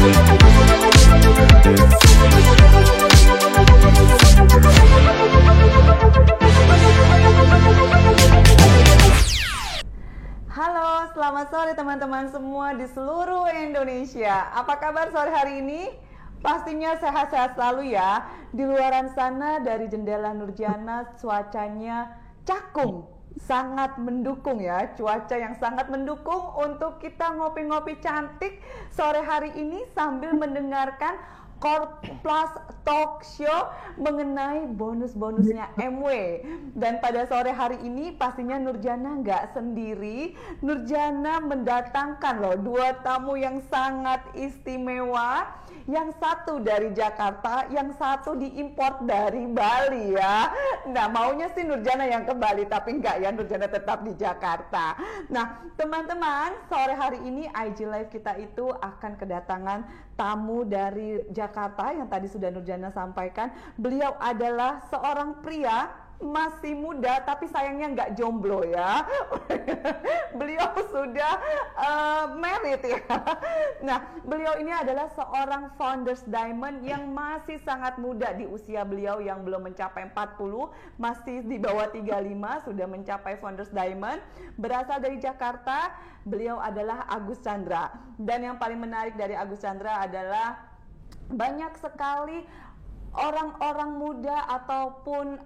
Halo, selamat sore teman-teman semua di seluruh Indonesia. Apa kabar sore hari ini? Pastinya sehat-sehat selalu ya. Di luaran sana dari jendela Nurjana cuacanya cakung, sangat mendukung ya. Cuaca yang sangat mendukung untuk kita ngopi-ngopi cantik sore hari ini sambil mendengarkan Core Plus Talk Show mengenai bonus-bonusnya MW. Dan pada sore hari ini pastinya Nurjana nggak sendiri. Nurjana mendatangkan loh 2 tamu yang sangat istimewa. Yang satu dari Jakarta, yang satu diimport dari Bali ya. Nah, maunya sih Nurjana yang ke Bali, tapi enggak ya, Nurjana tetap di Jakarta. Nah, teman-teman, sore hari ini IG Live kita itu akan kedatangan tamu dari Jakarta yang tadi sudah Nurjana sampaikan. Beliau adalah seorang pria masih muda tapi sayangnya nggak jomblo ya. Beliau sudah married ya. Nah, beliau ini adalah seorang Founders Diamond yang masih sangat muda di usia beliau yang belum mencapai 40, masih di bawah 35 sudah mencapai Founders Diamond. Berasal dari Jakarta, beliau adalah Agus Chandra. Dan yang paling menarik dari Agus Chandra adalah banyak sekali orang-orang muda ataupun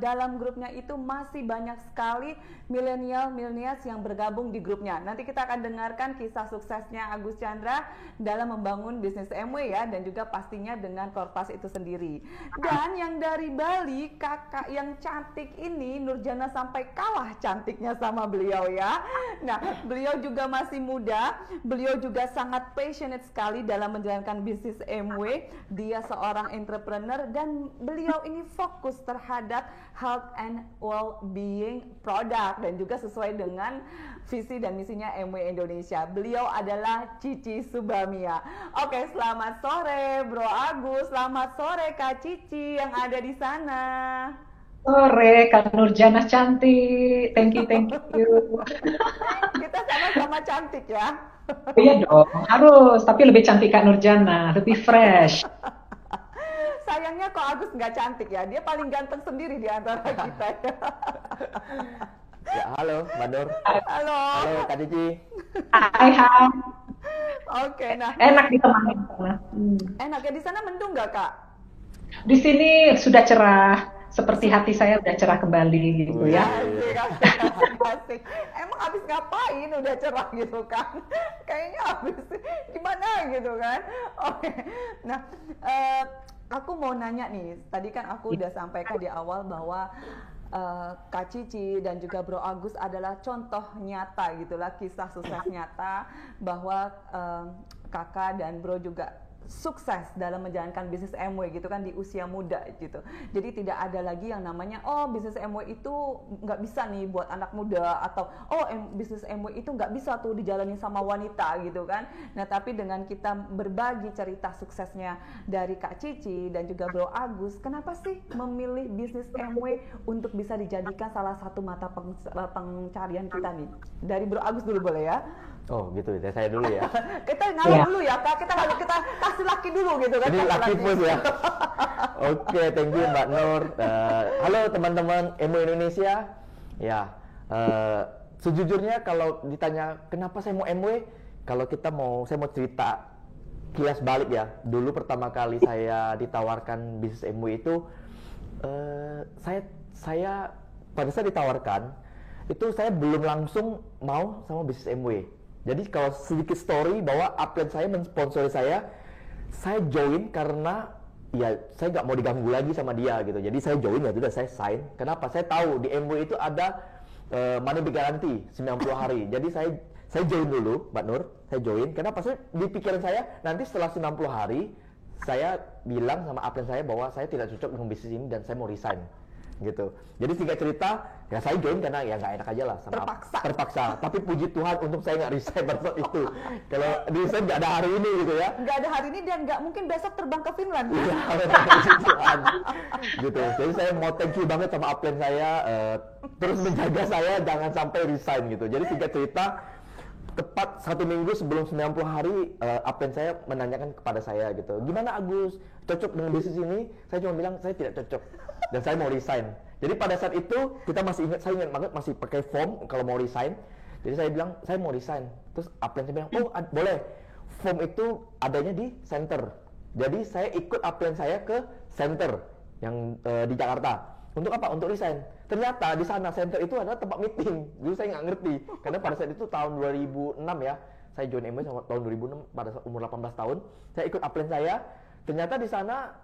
dalam grupnya itu masih banyak sekali milenials yang bergabung di grupnya. Nanti kita akan dengarkan kisah suksesnya Agus Chandra dalam membangun bisnis MW ya, dan juga pastinya dengan Korpas itu sendiri. Dan yang dari Bali, kakak yang cantik ini, Nurjana sampai kalah cantiknya sama beliau ya. Nah, beliau juga masih muda, beliau juga sangat passionate sekali dalam menjalankan bisnis MW. Dia seorang entrepreneur dan beliau ini fokus terhadap health and well-being product dan juga sesuai dengan visi dan misinya MW Indonesia. Beliau adalah Cici Subamia. Oke, selamat sore Bro Agus, selamat sore Kak Cici yang ada di sana. Sore, Kak Nurjana cantik. Thank you. Kita sama-sama cantik ya. Iya dong, harus. Tapi lebih cantik Kak Nurjana, lebih fresh. Sayangnya kok Agus nggak cantik ya, dia paling ganteng sendiri di antara kita ya. Ya, halo Mbak Nur. Halo. Halo Kak Cici. Hai. Oke, nah. Enak ditemani di sana. Enak ya, di sana mendung nggak Kak? Di sini sudah cerah, seperti hati saya udah cerah kembali gitu ya. Asik. Emang habis ngapain udah cerah gitu kan? Kayaknya habis gimana gitu kan? Oke. Nah, aku mau nanya nih, tadi kan aku udah sampaikan di awal bahwa Kak Cici dan juga Bro Agus adalah contoh nyata gitulah, kisah sukses nyata bahwa kakak dan Bro juga sukses dalam menjalankan bisnis MW gitu kan di usia muda gitu. Jadi tidak ada lagi yang namanya bisnis MW itu nggak bisa nih buat anak muda, atau bisnis MW itu nggak bisa tuh dijalani sama wanita gitu kan. Nah, tapi dengan kita berbagi cerita suksesnya dari Kak Cici dan juga Bro Agus, kenapa sih memilih bisnis MW untuk bisa dijadikan salah satu mata pencarian kita nih? Dari Bro Agus dulu boleh ya? Oh gitu, ya saya dulu ya. Kita ngalah dulu ya Kak, kita kasih laki dulu gitu kan. Ini laki pun ya. Oke, thank you Mbak Nur. Halo teman-teman MW Indonesia. Ya, sejujurnya kalau ditanya kenapa saya mau MW, kalau saya mau cerita kilas balik ya. Dulu pertama kali saya ditawarkan bisnis MW itu, saya pada saat ditawarkan itu saya belum langsung mau sama bisnis MW. Jadi kalau sedikit story bahwa upline saya mensponsori saya join karena ya saya nggak mau diganggu lagi sama dia gitu. Jadi saya join, ya sudah saya sign. Kenapa? Saya tahu di MW itu ada money back guarantee 90 hari. Jadi saya join dulu, Mbak Nur. Saya join. Kenapa? Di pikiran saya nanti setelah 90 hari saya bilang sama upline saya bahwa saya tidak cocok dengan bisnis ini dan saya mau resign. Gitu. Jadi singkat cerita, ya saya join karena ya nggak enak aja lah sama terpaksa. Tapi puji Tuhan untuk saya nggak resign pada saat itu. Kalau resign nggak ada hari ini gitu ya. Nggak ada hari ini dan nggak mungkin besok terbang ke Finland. Iya, puji Tuhan. Gitu. Jadi saya mau thank you banget sama upline saya, terus menjaga saya jangan sampai resign gitu. Jadi singkat cerita, tepat 1 minggu sebelum 90 hari upline saya menanyakan kepada saya gitu, gimana Agus, cocok dengan bisnis ini? Saya cuma bilang saya tidak cocok dan saya mau resign. Jadi pada saat itu kita masih ingat, saya ingat banget masih pakai form kalau mau resign. Jadi saya bilang saya mau resign. Terus upline saya bilang, oh boleh. Form itu adanya di center. Jadi saya ikut upline saya ke center yang di Jakarta. Untuk apa? Untuk resign. Ternyata di sana center itu adalah tempat meeting. Dulu saya nggak ngerti karena pada saat itu tahun 2006 ya. Saya join MW sama tahun 2006 pada umur 18 tahun. Saya ikut upline saya. Ternyata di sana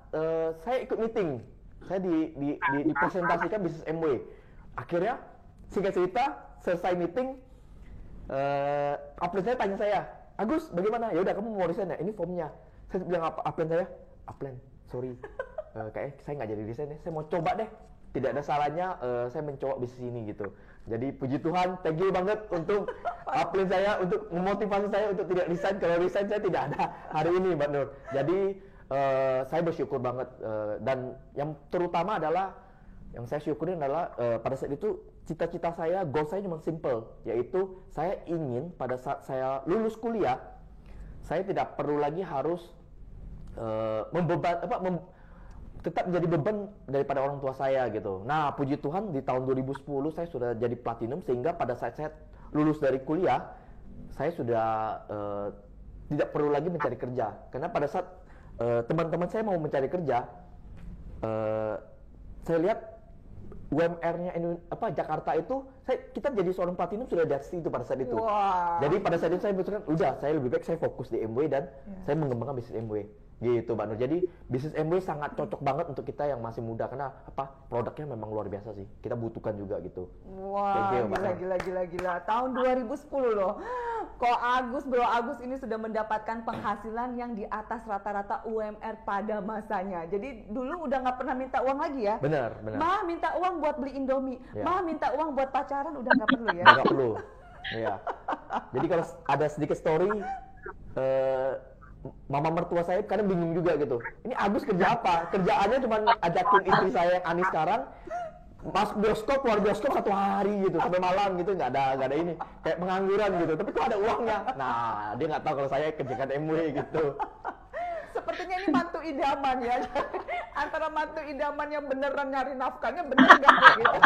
saya ikut meeting. Saya dipresentasikan bisnis MW. Akhirnya singkat cerita selesai meeting, upline saya tanya saya, Agus bagaimana? Ya udah kamu mau resign ya? Ini formnya. Saya bilang upline saya, upline sorry, kayak saya nggak jadi resign ya. Saya mau coba deh. Tidak ada salahnya saya mencoba bisnis ini gitu. Jadi puji Tuhan, thank you banget untuk upline saya, untuk memotivasi saya untuk tidak resign. Kalau resign saya tidak ada hari ini Mbak Nur. Jadi saya bersyukur banget dan yang terutama adalah yang saya syukurin adalah pada saat itu cita-cita saya, goal saya cuma simple, yaitu saya ingin pada saat saya lulus kuliah saya tidak perlu lagi harus tetap menjadi beban daripada orang tua saya gitu. Nah, puji Tuhan di tahun 2010 saya sudah jadi platinum sehingga pada saat saya lulus dari kuliah saya sudah tidak perlu lagi mencari kerja. Karena pada saat teman-teman saya mau mencari kerja, saya lihat UMR-nya Jakarta itu kita jadi seorang platinum sudah di atas itu pada saat itu. Wow. Jadi pada saat itu saya berpikir udah saya lebih baik saya fokus di MW dan saya mengembangkan bisnis MW. Gitu Mbak Nur. Jadi bisnis MW sangat cocok banget untuk kita yang masih muda karena produknya memang luar biasa sih. Kita butuhkan juga gitu. Wah, gila. Tahun 2010 loh. Kok Bro Agus ini sudah mendapatkan penghasilan yang di atas rata-rata UMR pada masanya. Jadi dulu udah nggak pernah minta uang lagi ya? Benar. Mah minta uang buat beli Indomie. Ya. Mah minta uang buat pacaran udah nggak perlu ya? Nggak perlu. Iya. Jadi kalau ada sedikit story, mama mertua saya kadang bingung juga gitu. Ini Agus kerja apa? Kerjaannya cuma ajakin istri saya yang Ani sekarang masuk bioskop, keluar bioskop 1 hari gitu sampai malam gitu, nggak ada ini kayak pengangguran gitu. Tapi kok ada uangnya? Nah, dia nggak tahu kalau saya kerjakan MW gitu. Sepertinya ini mantu idaman ya. Antara mantu idaman yang beneran nyari nafkahnya bener nggak gitu.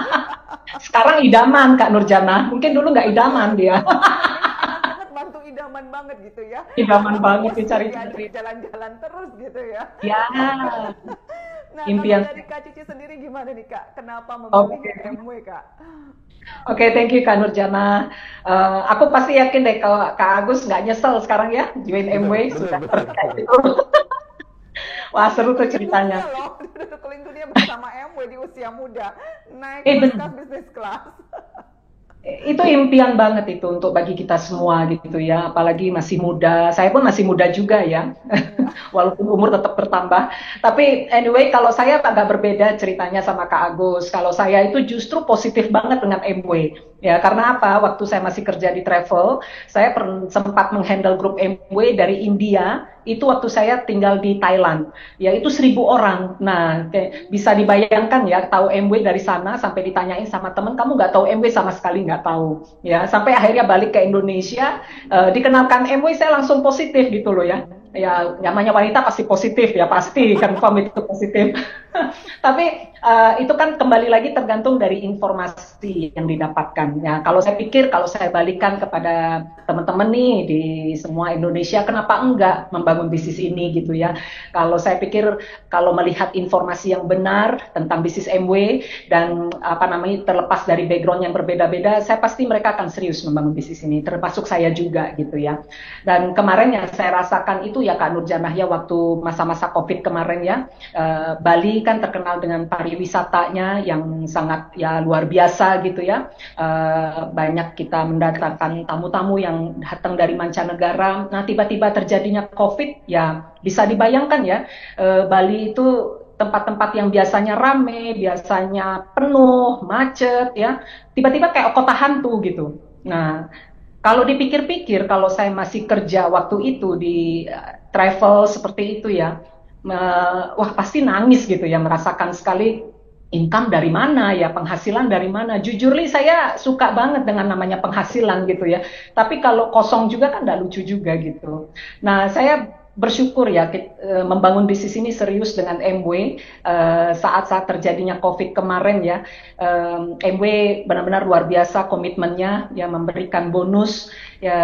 Sekarang idaman Kak Nurjana. Mungkin dulu nggak idaman dia. Mantu idaman banget gitu ya. Idaman banget dicari-cari. Jalan-jalan terus gitu ya. Ya. Nah, Impian. kalau dari Kak Cici sendiri gimana nih Kak? Kenapa memilih MW Kak? Oke, thank you Kak Nurjana. Aku pasti yakin deh kalau Kak Agus nggak nyesel sekarang ya join MW sudah terkait itu. Wah, seru tuh ceritanya. Duduk keliling dunia bersama MW di usia muda, naik bisnis kelas. Itu impian banget itu untuk bagi kita semua gitu ya, apalagi masih muda. Saya pun masih muda juga ya, walaupun umur tetap bertambah. Tapi anyway, kalau saya agak berbeda ceritanya sama Kak Agus. Kalau saya itu justru positif banget dengan MW. Ya, karena apa? Waktu saya masih kerja di travel, saya sempat menghandle grup MW dari India. Itu waktu saya tinggal di Thailand, ya itu 1.000 orang. Nah, bisa dibayangkan ya, tahu MW dari sana sampai ditanyain sama temen, kamu nggak tahu MW sama sekali nggak tahu. Ya, sampai akhirnya balik ke Indonesia, dikenalkan MW, saya langsung positif gitu loh ya. Ya, namanya wanita pasti positif ya, pasti confirm itu positif. Tapi itu kan kembali lagi tergantung dari informasi yang didapatkan. Ya, kalau saya pikir kalau saya balikan kepada teman-teman nih di semua Indonesia, kenapa enggak membangun bisnis ini gitu ya? Kalau saya pikir kalau melihat informasi yang benar tentang bisnis MW dan terlepas dari background yang berbeda-beda, saya pasti mereka akan serius membangun bisnis ini, termasuk saya juga gitu ya. Dan kemarin yang saya rasakan itu ya Kak Nurjana ya, waktu masa-masa COVID kemarin ya, Bali kan terkenal dengan pariwisatanya yang sangat ya luar biasa gitu ya. Banyak kita mendatangkan tamu-tamu yang datang dari mancanegara. Nah, tiba-tiba terjadinya COVID, ya bisa dibayangkan ya, Bali itu tempat-tempat yang biasanya rame, biasanya penuh, macet ya, tiba-tiba kayak kota hantu gitu. Nah, kalau dipikir-pikir, kalau saya masih kerja waktu itu di travel seperti itu ya, wah pasti nangis gitu ya, merasakan sekali income dari mana ya, penghasilan dari mana. Jujur Li, saya suka banget dengan namanya penghasilan gitu ya. Tapi kalau kosong juga kan nggak lucu juga gitu. Nah, saya bersyukur ya membangun bisnis ini serius dengan MW saat-saat terjadinya COVID kemarin ya. MW benar-benar luar biasa komitmennya ya, memberikan bonus ya,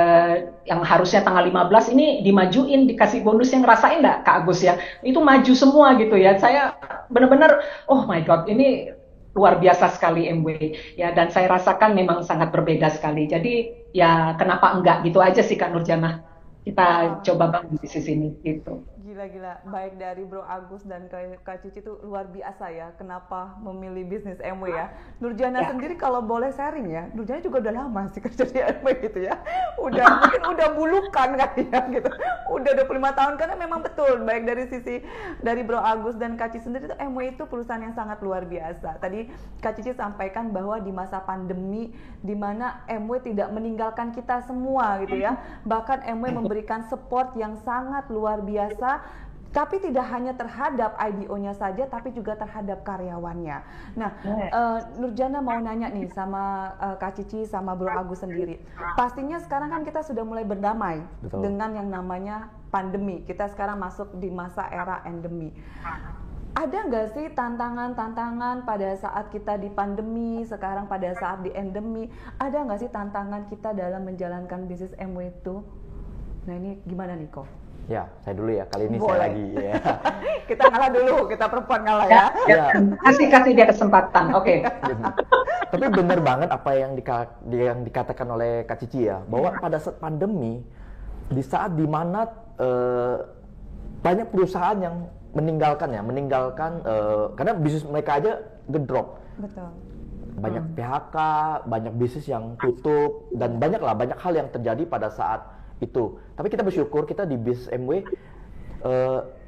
yang harusnya tanggal 15 ini dimajuin, dikasih bonus. Yang ngerasain nggak Kak Agus ya? Itu maju semua gitu ya. Saya benar-benar oh my God, ini luar biasa sekali MW ya, dan saya rasakan memang sangat berbeda sekali. Jadi ya kenapa enggak gitu aja sih Kak Nurjana. Kita coba bangun bisnis ini gitu. Gila-gila, baik dari Bro Agus dan Kak Cici itu luar biasa ya. Kenapa memilih bisnis MW ya? Nurjana sendiri kalau boleh sharing ya, Nurjana juga udah lama sih kerja di MW gitu ya. Mungkin udah bulukan kali ya gitu. Udah 25 tahun, karena memang betul baik dari sisi dari Bro Agus dan Kak Cici sendiri itu MW itu perusahaan yang sangat luar biasa. Tadi Kak Cici sampaikan bahwa di masa pandemi di mana MW tidak meninggalkan kita semua gitu ya. Bahkan MW memberikan support yang sangat luar biasa. Tapi tidak hanya terhadap IDO-nya saja, tapi juga terhadap karyawannya. Nah, Nurjana mau nanya nih sama Kak Cici sama Bro Agus sendiri. Pastinya sekarang kan kita sudah mulai berdamai dengan yang namanya pandemi. Kita sekarang masuk di masa era endemi. Ada nggak sih tantangan-tantangan pada saat kita di pandemi, sekarang pada saat di endemi? Ada nggak sih tantangan kita dalam menjalankan bisnis MW itu? Nah, ini gimana nih kok? Ya, saya dulu ya. Kali ini Boleh. saya lagi ya. Kita ngalah dulu, kita perempuan ngalah ya. Kasih dia kesempatan. Oke. Tapi benar banget apa yang dikatakan oleh Kak Cici ya, bahwa pada saat pandemi, di saat dimana banyak perusahaan yang meninggalkan karena bisnis mereka aja ngedrop. Betul. Banyak PHK, banyak bisnis yang tutup, dan banyak hal yang terjadi pada saat itu. Tapi kita bersyukur kita di bisnis MW.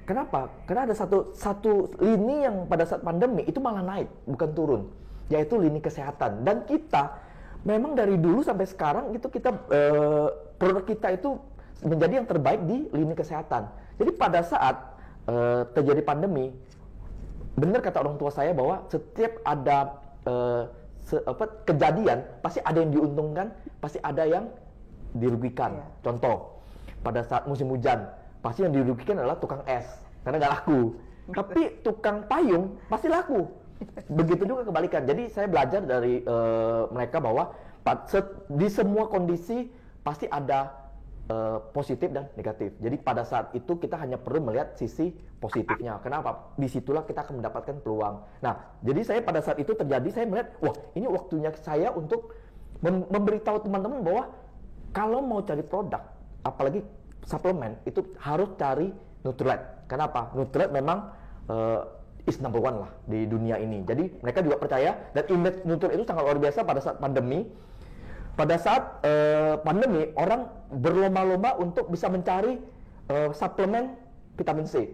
Kenapa? Karena ada satu lini yang pada saat pandemi itu malah naik, bukan turun, yaitu lini kesehatan. Dan kita memang dari dulu sampai sekarang itu kita produk kita itu menjadi yang terbaik di lini kesehatan. Jadi pada saat terjadi pandemi, benar kata orang tua saya bahwa setiap ada kejadian pasti ada yang diuntungkan, pasti ada yang dirugikan. Contoh, pada saat musim hujan pasti yang dirugikan adalah tukang es karena nggak laku. Tapi tukang payung pasti laku. Begitu juga kebalikan. Jadi saya belajar dari mereka bahwa di semua kondisi pasti ada positif dan negatif. Jadi pada saat itu kita hanya perlu melihat sisi positifnya. Kenapa? Disitulah kita akan mendapatkan peluang. Nah, jadi saya pada saat itu terjadi, saya melihat, wah ini waktunya saya untuk memberitahu teman-teman bahwa kalau mau cari produk, apalagi suplemen, itu harus cari Nutrilite. Kenapa? Nutrilite memang is number one lah di dunia ini. Jadi mereka juga percaya, dan image Nutrilite itu sangat luar biasa pada saat pandemi. Pada saat pandemi, orang berlomba-lomba untuk bisa mencari suplemen vitamin C.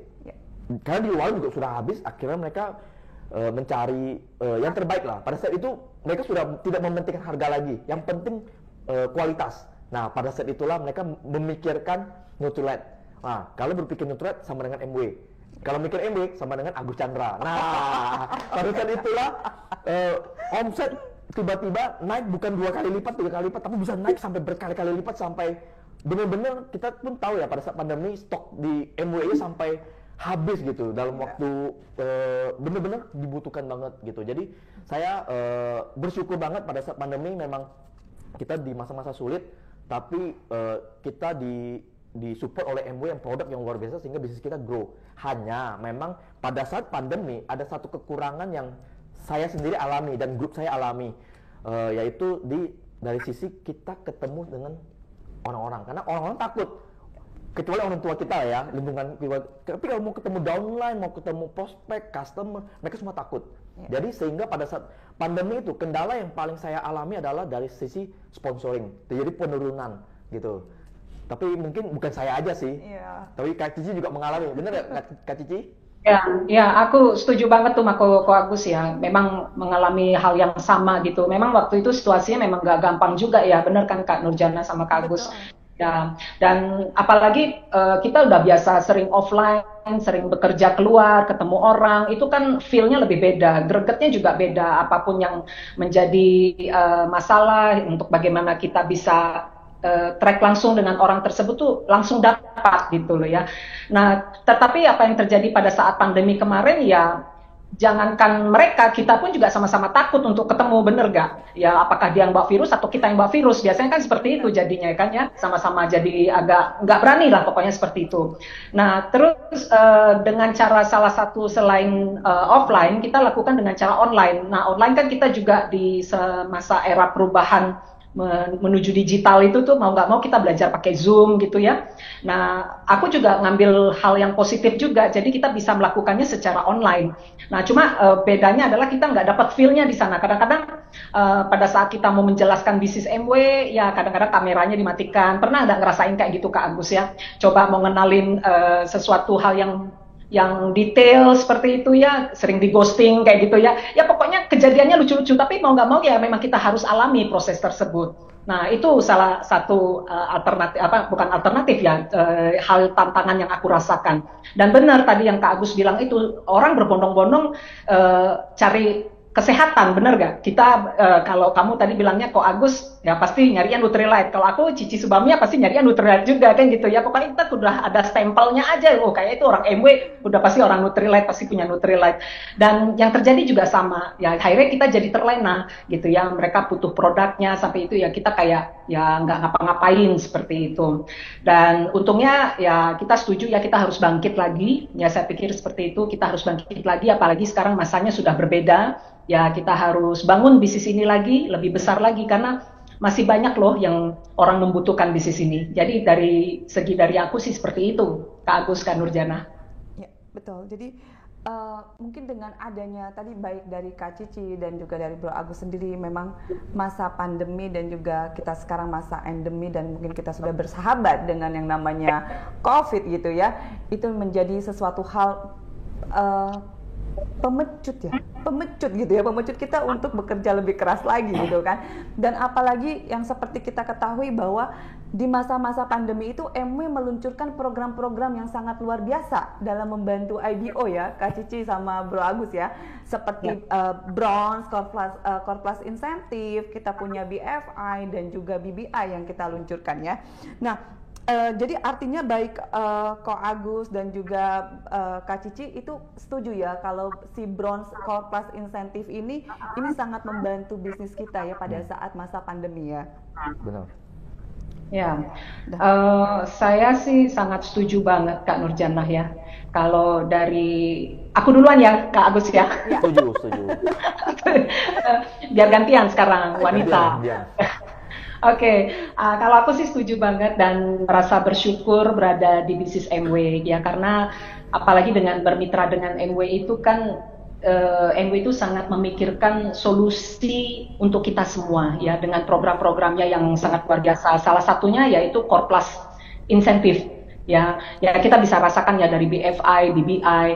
Karena di luar juga sudah habis, akhirnya mereka mencari yang terbaik lah. Pada saat itu mereka sudah tidak mementingkan harga lagi, yang penting kualitas. Nah, pada saat itulah mereka memikirkan Nutrilite. Nah, kalau berpikir Nutrilite sama dengan MW. Kalau mikir MW sama dengan Agus Chandra. Nah, pada saat itulah omset tiba-tiba naik bukan 2 kali lipat, 3 kali lipat, tapi bisa naik sampai berkali-kali lipat, sampai benar-benar kita pun tahu ya pada saat pandemi stok di MW sampai habis gitu dalam waktu benar-benar dibutuhkan banget gitu. Jadi saya bersyukur banget pada saat pandemi. Memang kita di masa-masa sulit, tapi kita disupport oleh MW yang produk yang luar biasa sehingga bisnis kita grow. Hanya memang pada saat pandemi ada satu kekurangan yang saya sendiri alami dan grup saya alami, yaitu dari sisi kita ketemu dengan orang-orang, karena orang-orang takut, kecuali orang tua kita ya, lingkungan keluarga. Tapi kalau mau ketemu downline, mau ketemu prospek, customer, mereka semua takut. Jadi sehingga pada saat pandemi itu kendala yang paling saya alami adalah dari sisi sponsoring, terjadi penurunan gitu. Tapi mungkin bukan saya aja sih, tapi Kak Cici juga mengalami, bener nggak Kak Cici? Ya, aku setuju banget tuh sama Ko Agus ya. Memang mengalami hal yang sama gitu. Memang waktu itu situasinya memang gak gampang juga ya, bener kan Kak Nurjana sama Kak Agus. Ya, dan apalagi kita udah biasa sering offline, sering bekerja keluar, ketemu orang, itu kan feel-nya lebih beda, gregetnya juga beda. Apapun yang menjadi masalah untuk bagaimana kita bisa track langsung dengan orang tersebut tuh langsung dapat gitu loh ya. Nah, tetapi apa yang terjadi pada saat pandemi kemarin ya, jangankan mereka, kita pun juga sama-sama takut untuk ketemu, bener gak? Ya, apakah dia yang bawa virus atau kita yang bawa virus? Biasanya kan seperti itu jadinya kan ya, sama-sama jadi agak nggak berani lah pokoknya seperti itu. Nah, terus dengan cara salah satu selain offline, kita lakukan dengan cara online. Nah, online kan kita juga di masa era perubahan menuju digital itu tuh mau nggak mau kita belajar pakai Zoom gitu ya. Nah, aku juga ngambil hal yang positif juga, jadi kita bisa melakukannya secara online. Nah, cuma bedanya adalah kita nggak dapat feel-nya di sana. Kadang-kadang pada saat kita mau menjelaskan bisnis MW, ya kadang-kadang kameranya dimatikan. Pernah nggak ngerasain kayak gitu Kak Agus ya? Coba mau ngenalin sesuatu hal yang detail seperti itu ya, sering di ghosting kayak gitu ya. Ya pokoknya kejadiannya lucu-lucu, tapi mau nggak mau ya memang kita harus alami proses tersebut. Nah, itu salah satu alternatif, bukan alternatif ya, hal tantangan yang aku rasakan. Dan benar tadi yang Kak Agus bilang itu, orang berbondong-bondong cari kesehatan, benar gak? Kita kalau kamu tadi bilangnya kok Agus ya pasti nyarinya Nutrilite. Kalau aku Cici Subamia pasti nyarinya Nutrilite juga kan gitu ya. Pokoknya kita udah ada stempelnya aja. Oh kayak itu orang MW udah pasti orang Nutrilite, pasti punya Nutrilite. Dan yang terjadi juga sama. Ya akhirnya kita jadi terlena gitu ya. Mereka butuh produknya sampai itu ya kita kayak ya nggak ngapa-ngapain seperti itu. Dan untungnya ya kita setuju ya kita harus bangkit lagi. Ya saya pikir seperti itu, kita harus bangkit lagi apalagi sekarang masanya sudah berbeda. Ya kita harus bangun bisnis ini lagi, lebih besar lagi karena masih banyak loh yang orang membutuhkan bisnis ini. Jadi dari aku sih seperti itu, Kak Agus, Kak Nurjana. Ya, betul. Jadi mungkin dengan adanya tadi baik dari Kak Cici dan juga dari Bro Agus sendiri, memang masa pandemi dan juga kita sekarang masa endemi dan mungkin kita sudah bersahabat dengan yang namanya COVID gitu ya, itu menjadi sesuatu hal pemecut kita untuk bekerja lebih keras lagi gitu kan. Dan apalagi yang seperti kita ketahui bahwa di masa-masa pandemi itu MW meluncurkan program-program yang sangat luar biasa dalam membantu IBO ya, Kak Cici sama Bro Agus ya, seperti Bronze, Core Plus Incentive, kita punya BFI dan juga BBI yang kita luncurkan ya. Nah, jadi artinya baik Ko Agus dan juga Kak Cici itu setuju ya kalau si Bronze Core Plus Incentive ini sangat membantu bisnis kita ya pada saat masa pandemi ya. Benar. Ya, saya sih sangat setuju banget Kak Nurjana ya. Kalau dari aku duluan ya Kak Agus ya. Setuju. Biar gantian sekarang wanita. Gantian. Oke, kalau aku sih setuju banget dan merasa bersyukur berada di bisnis MW ya, karena apalagi dengan bermitra dengan MW itu kan MW itu sangat memikirkan solusi untuk kita semua ya, dengan program-programnya yang sangat luar biasa. Salah satunya yaitu Core Plus Incentive ya kita bisa rasakan ya dari BFI, BBI.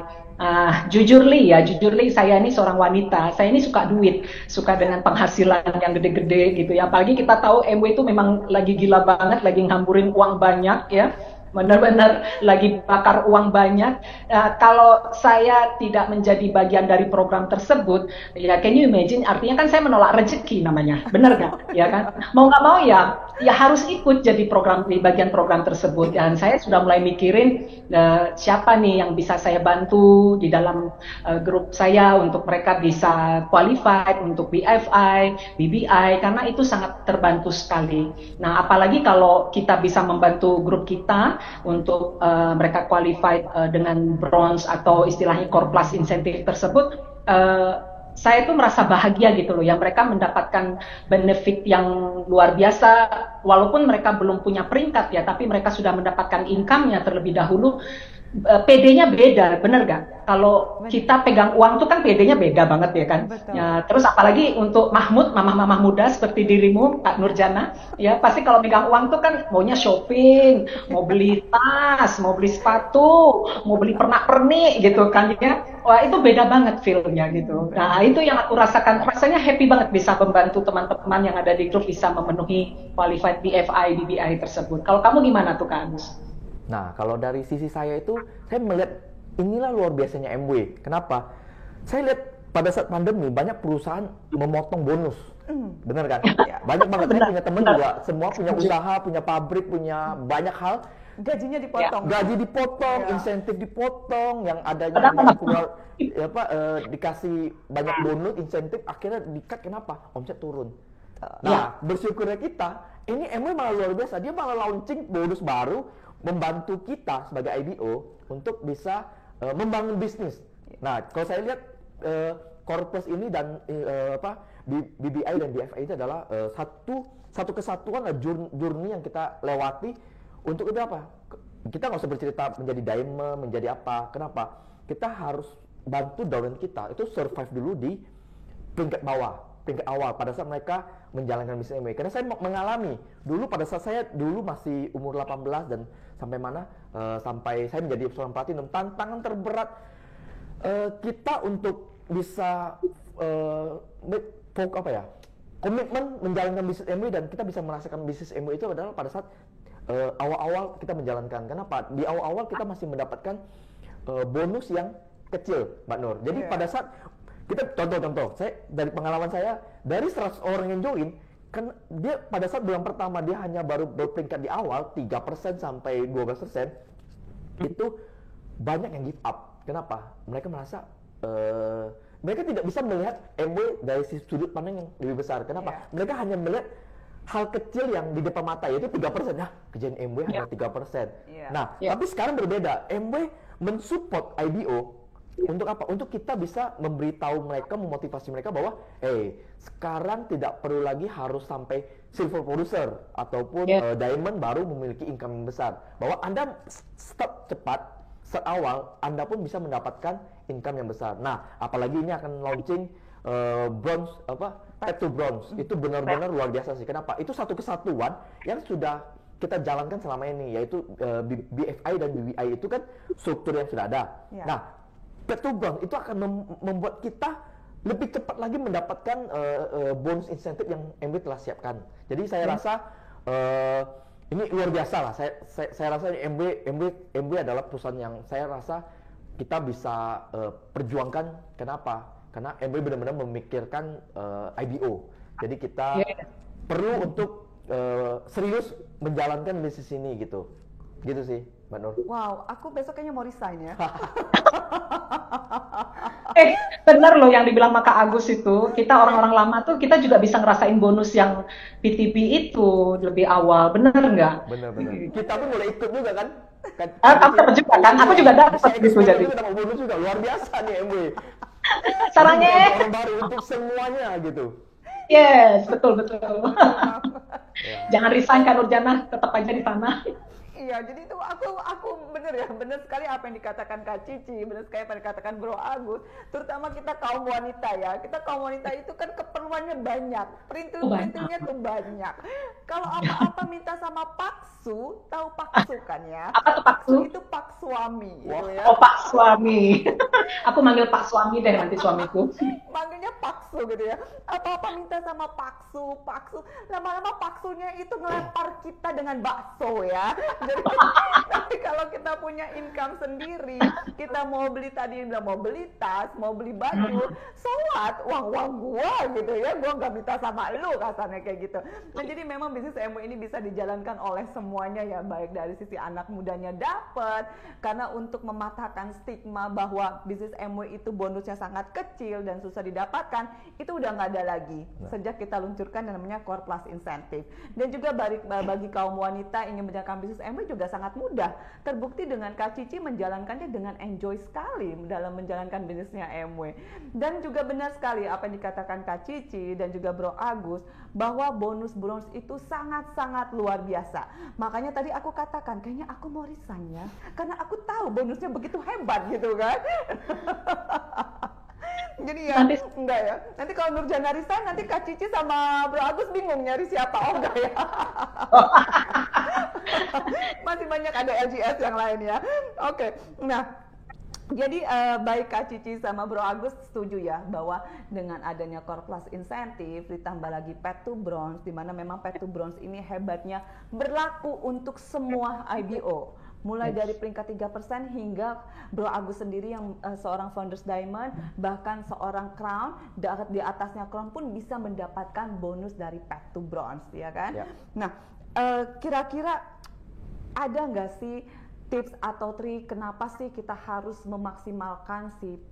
Jujur li saya ini seorang wanita, saya ini suka duit, suka dengan penghasilan yang gede-gede gitu ya. Apalagi kita tahu MW itu memang lagi gila banget, lagi ngamburin uang banyak ya, benar-benar lagi bakar uang banyak. Kalau saya tidak menjadi bagian dari program tersebut, ya can you imagine, artinya kan saya menolak rezeki namanya, benar nggak? Ya kan, mau nggak mau ya harus ikut jadi di bagian program tersebut. Dan saya sudah mulai mikirin siapa nih yang bisa saya bantu di dalam grup saya untuk mereka bisa qualified untuk BFI, BBI, karena itu sangat terbantu sekali. Nah, apalagi kalau kita bisa membantu grup kita untuk mereka qualified dengan bronze atau istilahnya core plus insentif tersebut, saya tuh merasa bahagia gitu loh, yang mereka mendapatkan benefit yang luar biasa, walaupun mereka belum punya peringkat ya, tapi mereka sudah mendapatkan income-nya terlebih dahulu. PD-nya beda, bener gak? Kalau Bener. kita pegang uang tuh kan PD-nya beda banget ya kan? Betul. Ya, terus apalagi untuk Mahmud, mamah-mamah muda seperti dirimu, Kak Nurjana, ya pasti kalau pegang uang tuh kan maunya shopping, mau beli tas, mau beli sepatu, mau beli pernak-pernik gitu kan ya. Wah itu beda banget feel-nya gitu. Nah itu yang aku rasakan, rasanya happy banget bisa membantu teman-teman yang ada di grup bisa memenuhi qualified BFI, BBI tersebut. Kalau kamu gimana tuh Kak Agus? Nah, kalau dari sisi saya itu, saya melihat inilah luar biasanya MW. Kenapa? Saya lihat pada saat pandemi banyak perusahaan memotong bonus. Bener kan? Ya. Banyak banget, saya Benar, punya temen benar. juga, semua punya usaha, punya pabrik, punya banyak hal. Gajinya dipotong. Gaji dipotong, Ya. insentif dipotong, yang adanya Padahal hanya kenapa? keluar, dikasih banyak bonus, insentif, akhirnya di-cut. Kenapa? Omset turun. Nah, bersyukurnya kita, ini MW malah luar biasa. Dia malah launching bonus baru, membantu kita sebagai IBO untuk bisa membangun bisnis. Nah, kalau saya lihat Corpus ini dan BBI dan BFI itu adalah satu kesatuan, journey yang kita lewati untuk itu apa? Kita nggak usah bercerita menjadi diamond, menjadi apa? Kenapa? Kita harus bantu downline kita itu survive dulu di peringkat bawah, peringkat awal pada saat mereka menjalankan bisnis MW. Karena saya mengalami dulu pada saat saya dulu masih umur 18 dan sampai mana sampai saya menjadi seorang platinum, tantangan terberat kita untuk bisa komitmen menjalankan bisnis MW dan kita bisa merasakan bisnis MW itu adalah pada saat awal-awal kita menjalankan. Kenapa? Di awal-awal kita masih mendapatkan bonus yang kecil, Mbak Nur. Jadi pada saat kita contoh, saya dari pengalaman saya dari 100 orang yang join, kan dia pada saat bulan pertama dia hanya baru berperingkat di awal 3% sampai 12%, itu banyak yang give up. Kenapa? Mereka merasa mereka tidak bisa melihat MW dari sudut pandang yang lebih besar. Kenapa? Mereka hanya melihat hal kecil yang di depan mata, yaitu 3%. Nah, kejadian MW hanya 3%. Nah, tapi sekarang berbeda. MW mensupport IBO untuk apa? Untuk kita bisa memberitahu mereka, memotivasi mereka bahwa sekarang tidak perlu lagi harus sampai silver producer ataupun diamond baru memiliki income yang besar. Bahwa Anda start cepat, start awal, Anda pun bisa mendapatkan income yang besar. Nah, apalagi ini akan launching bronze, path to bronze. Itu benar-benar luar biasa sih. Kenapa? Itu satu kesatuan yang sudah kita jalankan selama ini, yaitu BFI dan BBI itu kan struktur yang sudah ada. Nah, path to bronze itu akan membuat kita lebih cepat lagi mendapatkan bonus insentif yang MW telah siapkan. Jadi saya rasa ini luar biasa lah. Saya rasa MW adalah perusahaan yang saya rasa kita bisa perjuangkan. Kenapa? Karena MW benar-benar memikirkan IBO. Jadi kita perlu untuk serius menjalankan bisnis ini gitu. Gitu sih, Mbak Nur. Wow, aku besok kayaknya mau resign ya. Bener loh yang dibilang Maka Agus itu, kita orang-orang lama tuh kita juga bisa ngerasain bonus yang PTP itu lebih awal, bener nggak? Bener-bener. Kita pun boleh ikut juga kan? Kamu juga kan? Aku juga dapat gitu jadi. Kita dapat bonus juga, luar biasa nih MW. Caranya? Orang baru untuk semuanya gitu. Yes, betul. Jangan resign kan Nurjana, tetap aja di sana. Iya, jadi itu aku bener sekali apa yang dikatakan Kak Cici, bener sekali apa yang dikatakan Bro Agus, terutama kita kaum wanita ya. Kita kaum wanita itu kan keperluannya banyak, perintil-perintilnya tuh banyak. Kalau apa-apa minta sama paksu, tahu paksu kan ya? Apa tuh paksu? Itu pak suami gitu ya. Oh, Pak Suami. Aku manggil Pak Suami deh nanti suamiku. Manggilnya paksu gitu ya. Apa-apa minta sama paksu. Lama-lama paksunya itu ngelempar kita dengan bakso ya. Jadi tapi kalau kita punya income sendiri, kita mau beli tadi bilang mau beli tas, mau beli baju, so what? Uang gua gitu ya. Gua nggak minta sama lu kasarnya kayak gitu. Nah, jadi memang bisnis MW ini bisa dijalankan oleh semuanya ya, baik dari sisi anak mudanya dapat, karena untuk mematahkan stigma bahwa bisnis MW itu bonusnya sangat kecil dan susah didapatkan, itu udah nggak ada lagi sejak kita luncurkan yang namanya Core Plus Incentive. Dan juga bagi kaum wanita ingin menjalankan bisnis MW juga sangat mudah. Terbukti dengan Kak Cici menjalankannya dengan enjoy sekali dalam menjalankan bisnisnya MW. Dan juga benar sekali apa yang dikatakan Kak Cici dan juga Bro Agus bahwa bonus bronze itu sangat-sangat luar biasa. Makanya tadi aku katakan kayaknya aku mau resign ya, karena aku tahu bonusnya begitu hebat gitu kan. Jadi ya, enggak ya. Nanti kalau Nurjana resign, nanti Kak Cici sama Bro Agus bingung nyari siapa. Oh enggak ya. Masih banyak ada LGS yang lain ya. Oke, nah jadi baik Kak Cici sama Bro Agus setuju ya bahwa dengan adanya Core Plus Incentive ditambah lagi Path to Bronze, di mana memang Path to Bronze ini hebatnya berlaku untuk semua IBO. Mulai dari peringkat 3% hingga Bro Agus sendiri yang seorang Founders Diamond, bahkan seorang Crown, di atasnya Crown pun bisa mendapatkan bonus dari Path to Bronze, ya kan? Ya. Nah, kira-kira ada nggak sih tips atau trik kenapa sih kita harus memaksimalkan si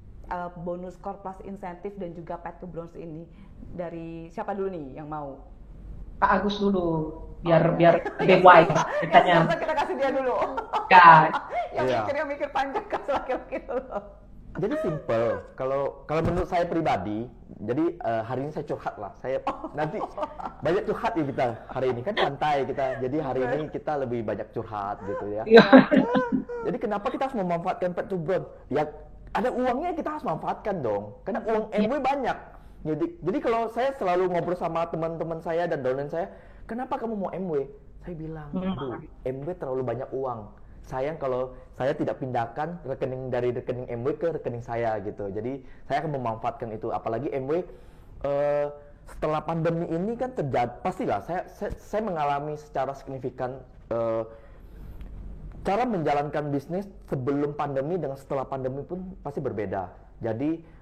bonus Core Plus Incentive dan juga Path to Bronze ini? Dari siapa dulu nih yang mau? Kak Agus dulu, biar lebih wise ceritanya. Kita kasih dia dulu. Ya. Yang mikir panjang kasih laki-laki dulu. Jadi simple. Kalau menurut saya pribadi, jadi hari ini saya curhat lah. Saya nanti banyak curhat ya kita hari ini, kan santai kita. Jadi hari ini kita lebih banyak curhat gitu ya. Jadi kenapa kita harus memanfaatkan Path to Bronze? Ya ada uangnya kita harus manfaatkan dong. Karena uang MW banyak. Jadi kalau saya selalu ngobrol sama teman-teman saya dan downline saya, kenapa kamu mau MW? Saya bilang, aduh, MW terlalu banyak uang. Sayang kalau saya tidak pindahkan rekening dari rekening MW ke rekening saya gitu. Jadi saya akan memanfaatkan itu. Apalagi MW setelah pandemi ini kan terjadi, pastilah saya mengalami secara signifikan cara menjalankan bisnis sebelum pandemi dengan setelah pandemi pun pasti berbeda. Jadi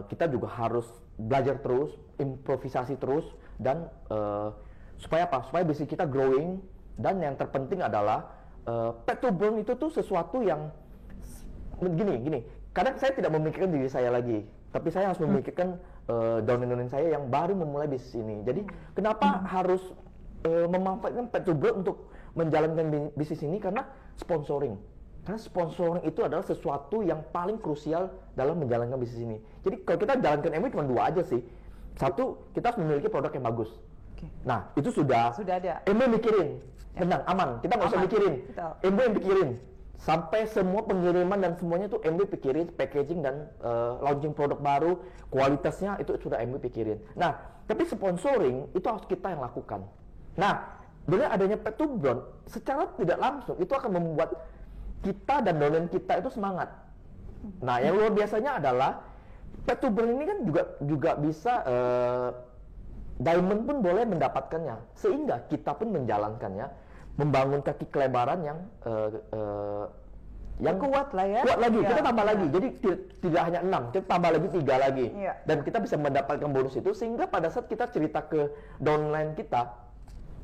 kita juga harus belajar terus, improvisasi terus, dan supaya apa? Supaya bisnis kita growing. Dan yang terpenting adalah Path to Bronze itu tuh sesuatu yang gini. Kadang saya tidak memikirkan diri saya lagi, tapi saya harus memikirkan downline saya yang baru memulai bisnis ini. Jadi kenapa harus memanfaatkan Path to Bronze untuk menjalankan bisnis ini? Karena sponsoring. Karena sponsoring itu adalah sesuatu yang paling krusial dalam menjalankan bisnis ini. Jadi kalau kita jalankan MW cuma dua aja sih. Satu, kita harus memiliki produk yang bagus. Nah, itu sudah ada. MW mikirin, tenang, aman. Kita nggak usah mikirin. MW yang pikirin. Sampai semua pengiriman dan semuanya itu MW pikirin, packaging dan launching produk baru, kualitasnya itu sudah MW pikirin. Nah, tapi sponsoring itu harus kita yang lakukan. Nah, dengan adanya Path to Bronze, secara tidak langsung itu akan membuat kita dan downline kita itu semangat. Nah, yang luar biasanya adalah Path to Bronze ini kan juga bisa diamond pun boleh mendapatkannya, sehingga kita pun menjalankannya, membangun kaki kelebaran yang kuat lah ya. Kuat lagi, kita tambah lagi. Jadi tidak hanya 6, kita tambah lagi 3 lagi. Dan kita bisa mendapatkan bonus itu, sehingga pada saat kita cerita ke downline kita,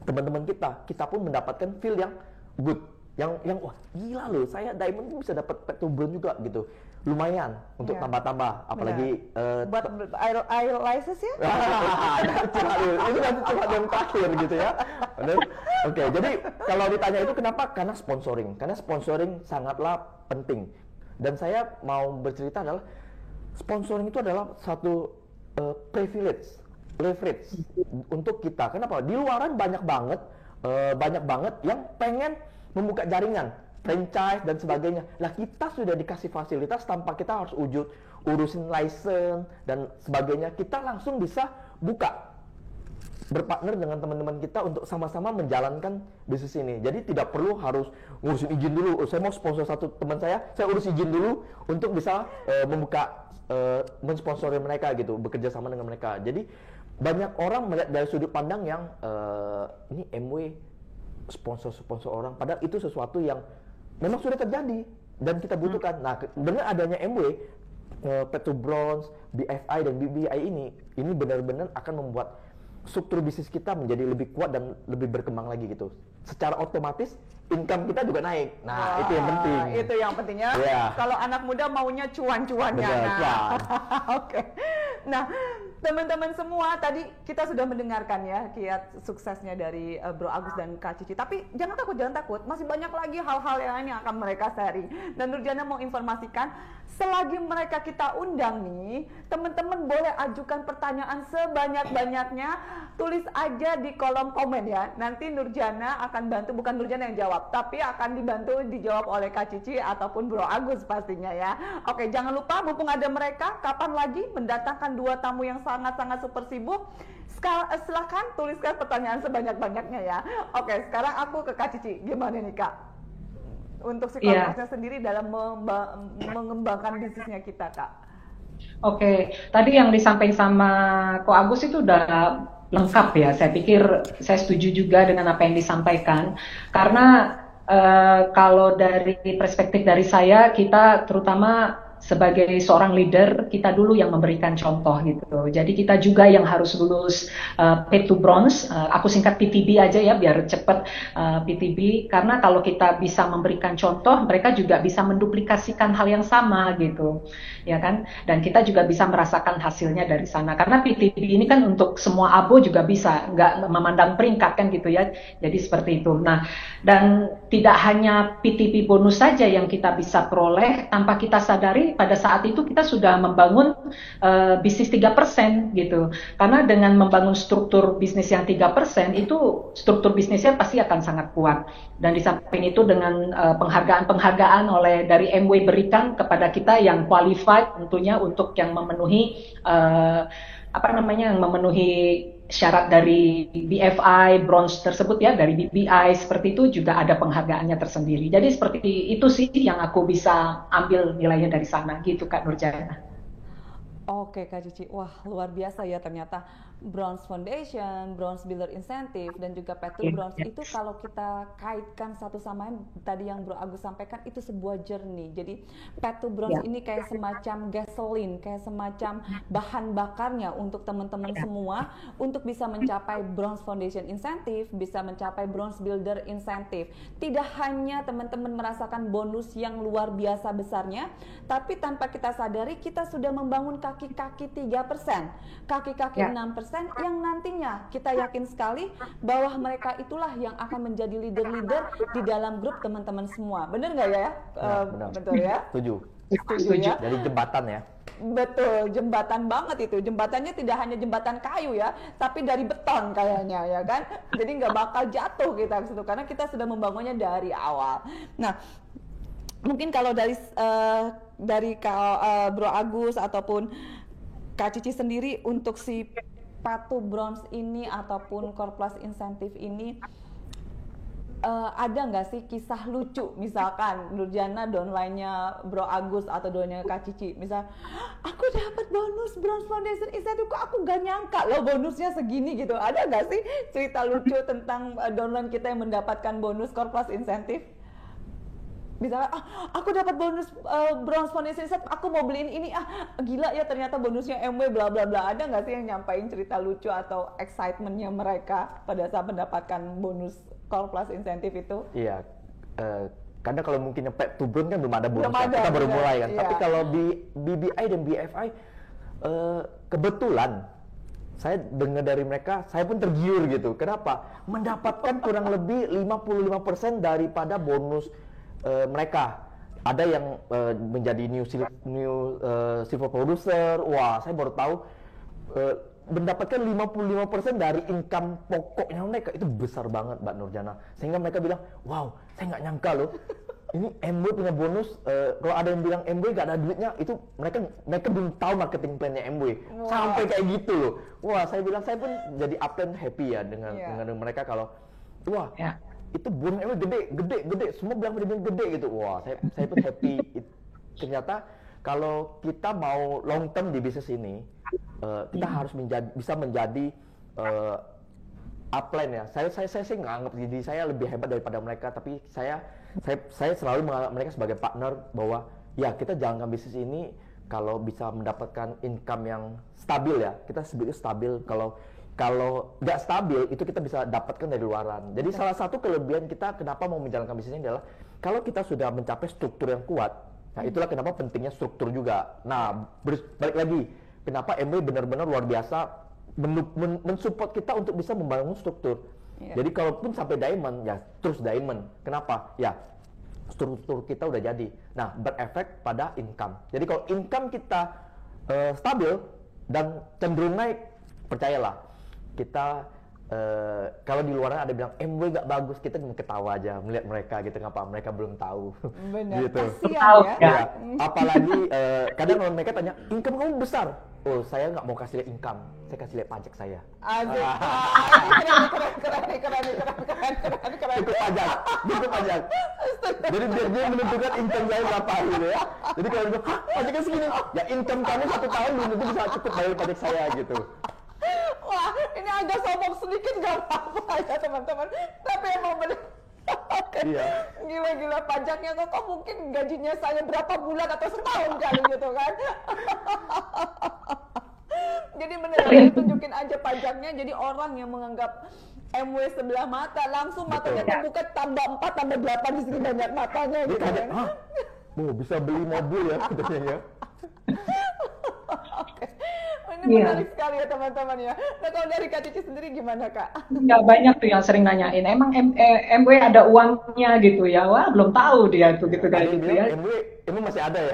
teman-teman kita pun mendapatkan feel yang good. Yang wah gila loh, saya diamond bisa dapat Path to Bronze juga gitu. Lumayan untuk tambah-tambah, apalagi buat air license ya. Itu nanti cuma yang terakhir gitu ya. Oke, jadi kalau ditanya itu kenapa? Karena sponsoring sangatlah penting. Dan saya mau bercerita adalah sponsoring itu adalah satu leverage untuk kita. Kenapa? Di luaran banyak banget yang pengen membuka jaringan, franchise dan sebagainya. Lah kita sudah dikasih fasilitas tanpa kita harus urusin license dan sebagainya. Kita langsung bisa buka, berpartner dengan teman-teman kita untuk sama-sama menjalankan bisnis ini. Jadi tidak perlu harus ngurusin izin dulu. Saya mau sponsor satu teman saya urus izin dulu untuk bisa membuka, mensponsori mereka gitu, bekerja sama dengan mereka. Jadi banyak orang melihat dari sudut pandang yang ini MW sponsor orang, padahal itu sesuatu yang memang sudah terjadi dan kita butuhkan. Nah, dengan adanya MW, Path to Bronze, BFI dan BBI ini benar-benar akan membuat struktur bisnis kita menjadi lebih kuat dan lebih berkembang lagi gitu. Secara otomatis income kita juga naik. Nah, itu yang penting. Itu yang pentingnya. Kalau anak muda maunya cuan-cuannya. Cuan. Oke. Nah, teman-teman semua, tadi kita sudah mendengarkan ya kiat suksesnya dari Bro Agus dan Kak Cici. Tapi jangan takut, masih banyak lagi hal-hal yang lain yang akan mereka sharing. Dan Nurjana mau informasikan, selagi mereka kita undang nih, teman-teman boleh ajukan pertanyaan sebanyak-banyaknya, tulis aja di kolom komen ya. Nanti Nurjana akan bantu, bukan Nurjana yang jawab, tapi akan dibantu dijawab oleh Kak Cici ataupun Bro Agus pastinya ya. Oke, jangan lupa mumpung ada mereka, kapan lagi mendatangkan 2 tamu yang sangat-sangat super sibuk. Silahkan tuliskan pertanyaan sebanyak-banyaknya ya. Oke, sekarang aku ke Kak Cici. Gimana nih Kak? Untuk psikolognya sendiri dalam mengembangkan bisnisnya kita, Kak. Oke, tadi yang disampaikan sama Ko Agus itu udah lengkap ya. Saya pikir saya setuju juga dengan apa yang disampaikan. Karena kalau dari perspektif dari saya, kita terutama sebagai seorang leader, kita dulu yang memberikan contoh gitu. Jadi kita juga yang harus lulus Path to Bronze. Aku singkat PTB aja ya biar cepat PTB. Karena kalau kita bisa memberikan contoh, mereka juga bisa menduplikasikan hal yang sama gitu, ya kan? Dan kita juga bisa merasakan hasilnya dari sana. Karena PTB ini kan untuk semua abo juga bisa, nggak memandang peringkat kan gitu ya. Jadi seperti itu. Nah, dan tidak hanya PTB bonus saja yang kita bisa peroleh, tanpa kita sadari pada saat itu kita sudah membangun bisnis 3% gitu. Karena dengan membangun struktur bisnis yang 3%, itu struktur bisnisnya pasti akan sangat kuat. Dan di samping itu dengan penghargaan-penghargaan dari MW berikan kepada kita yang qualified tentunya untuk yang memenuhi yang memenuhi syarat dari BFI bronze tersebut ya, dari BBI seperti itu juga ada penghargaannya tersendiri. Jadi seperti itu sih yang aku bisa ambil nilainya dari sana gitu Kak Nurjana. Oke Kak Cici, wah luar biasa ya ternyata Bronze Foundation, Bronze Builder Incentive dan juga Path to Bronze itu kalau kita kaitkan satu sama lain, tadi yang Bro Agus sampaikan itu sebuah journey. Jadi Path to Bronze ini kayak semacam gasoline, kayak semacam bahan bakarnya untuk teman-teman semua untuk bisa mencapai Bronze Foundation Incentive, bisa mencapai Bronze Builder Incentive. Tidak hanya teman-teman merasakan bonus yang luar biasa besarnya, tapi tanpa kita sadari kita sudah membangun kaki-kaki 3%, kaki-kaki 6%, yang nantinya kita yakin sekali bahwa mereka itulah yang akan menjadi leader-leader di dalam grup teman-teman semua. Benar nggak ya? Benar. Betul ya? Setuju. Ya? Dari jembatan ya. Betul, jembatan banget itu. Jembatannya tidak hanya jembatan kayu ya, tapi dari beton kayaknya ya kan. Jadi nggak bakal jatuh kita ke situ karena kita sudah membangunnya dari awal. Nah, mungkin kalau dari Bro Agus ataupun Kak Cici sendiri untuk si Path to Bronze ini ataupun Core Plus Incentive ini ada nggak sih kisah lucu, misalkan Nurjana downline-nya Bro Agus atau downline-nya Kak Cici, misal aku dapat bonus Bronze Foundation Incentive, kok aku nggak nyangka loh bonusnya segini gitu. Ada nggak sih cerita lucu tentang downline kita yang mendapatkan bonus Core Plus Incentive? Misalnya, aku dapat bonus Bronze Foundation Incentive, aku mau beliin ini, gila ya ternyata bonusnya MW bla bla bla. Ada nggak sih yang nyampain cerita lucu atau excitementnya mereka pada saat mendapatkan bonus Core Plus Incentive itu? Iya, karena kalau mungkin yang Path to Bronze kan belum ada bonus, kita baru mulai kan. Iya. Tapi kalau BBI dan BFI, kebetulan saya dengar dari mereka, saya pun tergiur gitu. Kenapa? Mendapatkan kurang lebih 55% daripada bonus mereka. Ada yang menjadi new silver producer. Wah, saya baru tahu mendapatkan 55% dari income pokoknya mereka. Itu besar banget Mbak Nurjana. Sehingga mereka bilang, wow, saya nggak nyangka loh. Ini MW punya bonus. Kalau ada yang bilang MW nggak ada duitnya, itu mereka belum tahu marketing plan-nya MW. Wow. Sampai kayak gitu loh. Wah, saya bilang saya pun jadi upline happy ya dengan mereka kalau wah. Itu bonusnya gede, semua bilang gede gitu. Wah, saya pun happy. Ternyata kalau kita mau long term di bisnis ini, kita harus bisa menjadi upline ya. Saya sih nganggap diri saya lebih hebat daripada mereka, tapi saya selalu menganggap mereka sebagai partner bahwa ya kita jalankan bisnis ini kalau bisa mendapatkan income yang stabil ya. Kita sebutnya stabil. Kalau nggak stabil itu kita bisa dapatkan dari luaran. Jadi salah satu kelebihan kita kenapa mau menjalankan bisnis ini adalah kalau kita sudah mencapai struktur yang kuat. Nah itulah kenapa pentingnya struktur juga. Nah balik lagi kenapa MW benar-benar luar biasa mensupport kita untuk bisa membangun struktur. Jadi kalaupun sampai diamond, ya terus diamond. Kenapa? Ya struktur kita udah jadi. Nah, berefek pada income. Jadi kalau income kita stabil dan cenderung naik, percayalah, kita kalau di luaran ada bilang MW nggak bagus, kita cuma ketawa aja melihat mereka gitu, kenapa mereka belum tahu. Benar, gitu. kasihan ya. Ya. Apalagi kadang kalau mereka tanya, income kamu besar. Oh, saya nggak mau kasih lihat income, saya kasih lihat pajak saya. Asik. Keren. Cukup pajak, cukup pajak. Jadi biar dia menentukan income saya berapa gitu ya. Jadi kalau dia, hah, pajaknya segini, ya income kamu 1 tahun belum tentu bisa cukup bayar pajak saya gitu. Wah, ini agak sombong sedikit nggak apa-apa ya teman-teman. Tapi emang benar. Iya. Gila-gila pajaknya kok mungkin gajinya saya berapa bulan atau setahun kali gitu kan. Jadi bener ya, tunjukin aja pajaknya, jadi orang yang menganggap MW sebelah mata langsung matanya terbuka tambah 4 tambah 8 di sini banyak matanya gitu kan. Hah? Oh, bisa beli mobil ya katanya ya. Ini menarik sekali ya teman-teman ya. Nah kalau dari Kak Cici sendiri gimana Kak? Ya banyak tuh yang sering nanyain, emang MW ada uangnya gitu ya? Wah belum tahu dia tuh gitu kayak gitu ya. MW masih ada ya?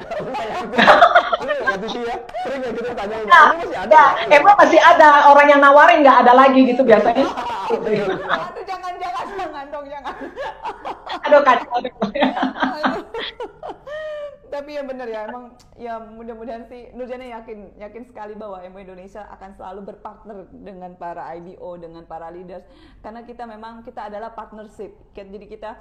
Ini Kak Cici ya, sering ya kita tanyain, MW masih ada ya? MW masih ada, orang yang nawarin nggak ada lagi gitu biasanya. Aduh jangan dong, jangan. Aduh kacau. Tapi ya benar ya, emang ya mudah-mudahan sih Nurjana yakin sekali bahwa MW Indonesia akan selalu berpartner dengan para IBO, dengan para leaders, karena kita adalah partnership. Jadi kita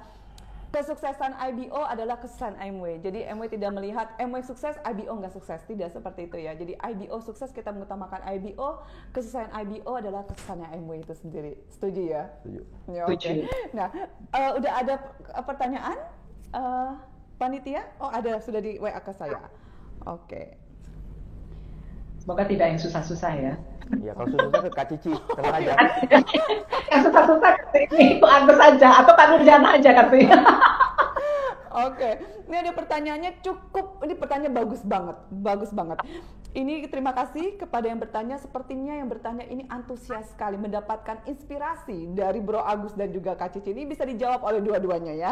kesuksesan IBO adalah kesuksesan MW. Jadi MW tidak melihat MW sukses, IBO nggak sukses, tidak seperti itu ya. Jadi IBO sukses, kita mengutamakan IBO, kesuksesan IBO adalah kesuksesannya MW itu sendiri. Setuju ya? Setuju. Ya, okay. Nah, udah ada pertanyaan? Panitia? Oh ada, sudah di WA ke saya. Oke. Semoga tidak yang susah-susah ya. Ya kalau susah ke Kak Cici, tenang aja. Yang susah-susah ini itu Agus aja atau Kak Nurjana aja katanya. Oke, ini ada pertanyaannya ini pertanyaan bagus banget. Ini terima kasih kepada yang bertanya, sepertinya yang bertanya ini antusias sekali mendapatkan inspirasi dari Bro Agus dan juga Kak Cici. Ini bisa dijawab oleh dua-duanya ya.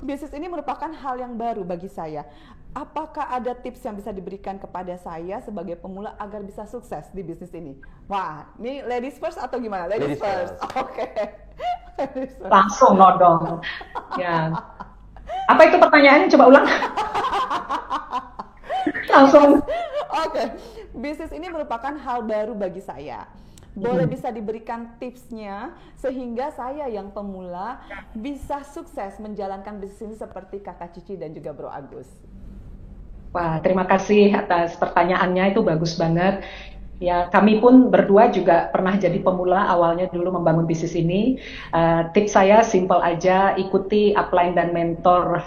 Bisnis ini merupakan hal yang baru bagi saya. Apakah ada tips yang bisa diberikan kepada saya sebagai pemula agar bisa sukses di bisnis ini? Wah, ini ladies first atau gimana? Ladies first. Oke. Langsung nodong. Ya. Apa itu pertanyaannya? Coba ulang. Langsung. Oke. Bisnis ini merupakan hal baru bagi saya. Boleh bisa diberikan tipsnya sehingga saya yang pemula bisa sukses menjalankan bisnis ini seperti Kakak Cici dan juga Bro Agus. Wah, terima kasih atas pertanyaannya, itu bagus banget. Ya, kami pun berdua juga pernah jadi pemula awalnya dulu membangun bisnis ini. Tips saya simple aja, ikuti upline dan mentor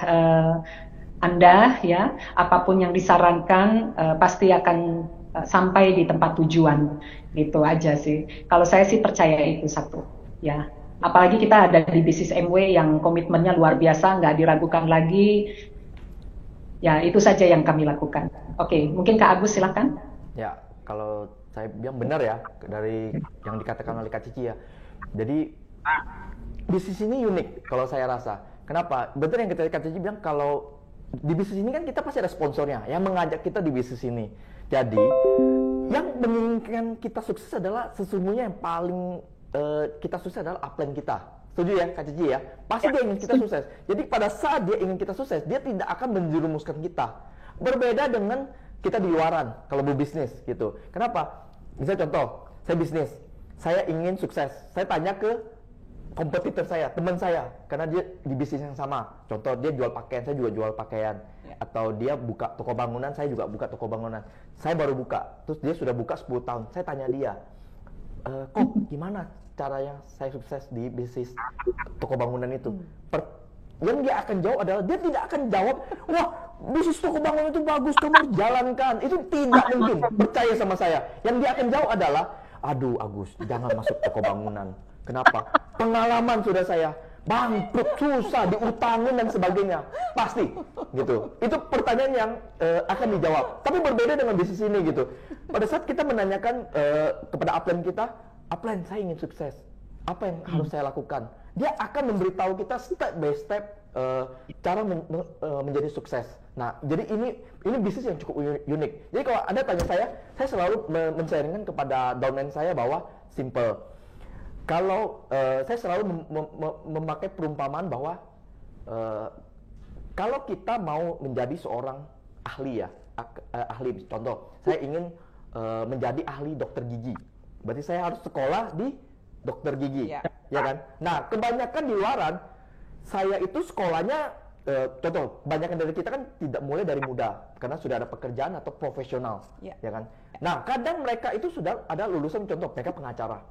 Anda ya. Apapun yang disarankan pasti akan sampai di tempat tujuan. Gitu aja sih. Kalau saya sih percaya itu satu ya. Apalagi kita ada di bisnis MW yang komitmennya luar biasa, nggak diragukan lagi. Ya, itu saja yang kami lakukan. Oke, mungkin Kak Agus silakan. Ya, kalau saya bilang benar ya dari yang dikatakan oleh Kak Cici ya. Jadi bisnis ini unik kalau saya rasa. Kenapa? Betul yang Kak Cici bilang, kalau di bisnis ini kan kita pasti ada sponsornya yang mengajak kita di bisnis ini. Jadi yang menginginkan kita sukses adalah sesungguhnya yang paling kita sukses adalah upline kita. Setuju ya Kak Cici ya? Pasti dia ingin kita sukses. Jadi pada saat dia ingin kita sukses, dia tidak akan menjerumuskan kita. Berbeda dengan kita di luaran kalau berbisnis gitu. Kenapa? Misalnya contoh, saya bisnis, saya ingin sukses. Saya tanya ke kompetitor saya, teman saya, karena dia di bisnis yang sama. Contoh, dia jual pakaian, saya juga jual pakaian. Atau dia buka toko bangunan, saya juga buka toko bangunan. Saya baru buka, terus dia sudah buka 10 tahun. Saya tanya dia, kok gimana caranya saya sukses di bisnis toko bangunan itu? Yang dia akan jawab adalah, dia tidak akan jawab, wah bisnis toko bangunan itu bagus, kamu harus jalankan. Itu tidak mungkin, percaya sama saya. Yang dia akan jawab adalah, aduh Agus, jangan masuk toko bangunan. Kenapa? Pengalaman sudah saya, bangkrut, susah, diutangin dan sebagainya, pasti gitu. Itu pertanyaan yang akan dijawab. Tapi berbeda dengan bisnis ini gitu. Pada saat kita menanyakan kepada upline kita, upline saya ingin sukses, apa yang harus saya lakukan? Dia akan memberitahu kita step by step cara menjadi sukses. Nah, jadi ini bisnis yang cukup unik. Jadi kalau Anda tanya saya selalu men-sharingkan kepada downline saya bahwa simple. Kalau saya selalu memakai perumpamaan bahwa kalau kita mau menjadi seorang ahli ya, ahli contoh, saya ingin menjadi ahli dokter gigi. Berarti saya harus sekolah di dokter gigi, ya kan? Nah, kebanyakan di luaran saya itu sekolahnya, contoh, kebanyakan dari kita kan tidak mulai dari muda, karena sudah ada pekerjaan atau profesional, ya kan? Nah, kadang mereka itu sudah ada lulusan, contoh, mereka pengacara.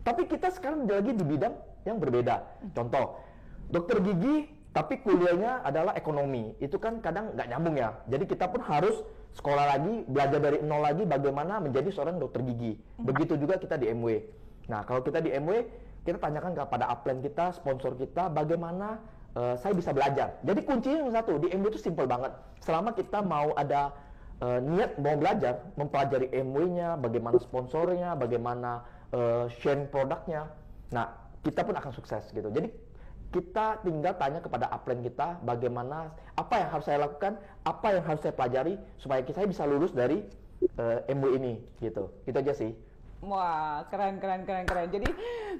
Tapi kita sekarang lagi di bidang yang berbeda. Contoh, dokter gigi, tapi kuliahnya adalah ekonomi. Itu kan kadang nggak nyambung ya. Jadi kita pun harus sekolah lagi, belajar dari nol lagi bagaimana menjadi seorang dokter gigi. Begitu juga kita di MW. Nah, kalau kita di MW, kita tanyakan kepada upline kita, sponsor kita, bagaimana saya bisa belajar. Jadi kuncinya yang satu, di MW itu simple banget. Selama kita mau ada niat mau belajar, mempelajari MW-nya, bagaimana sponsornya, bagaimana sharing produknya, nah kita pun akan sukses gitu. Jadi kita tinggal tanya kepada upline kita, bagaimana, apa yang harus saya lakukan, apa yang harus saya pelajari supaya saya bisa lulus dari MW ini gitu. Itu aja sih. Wah, keren. Jadi,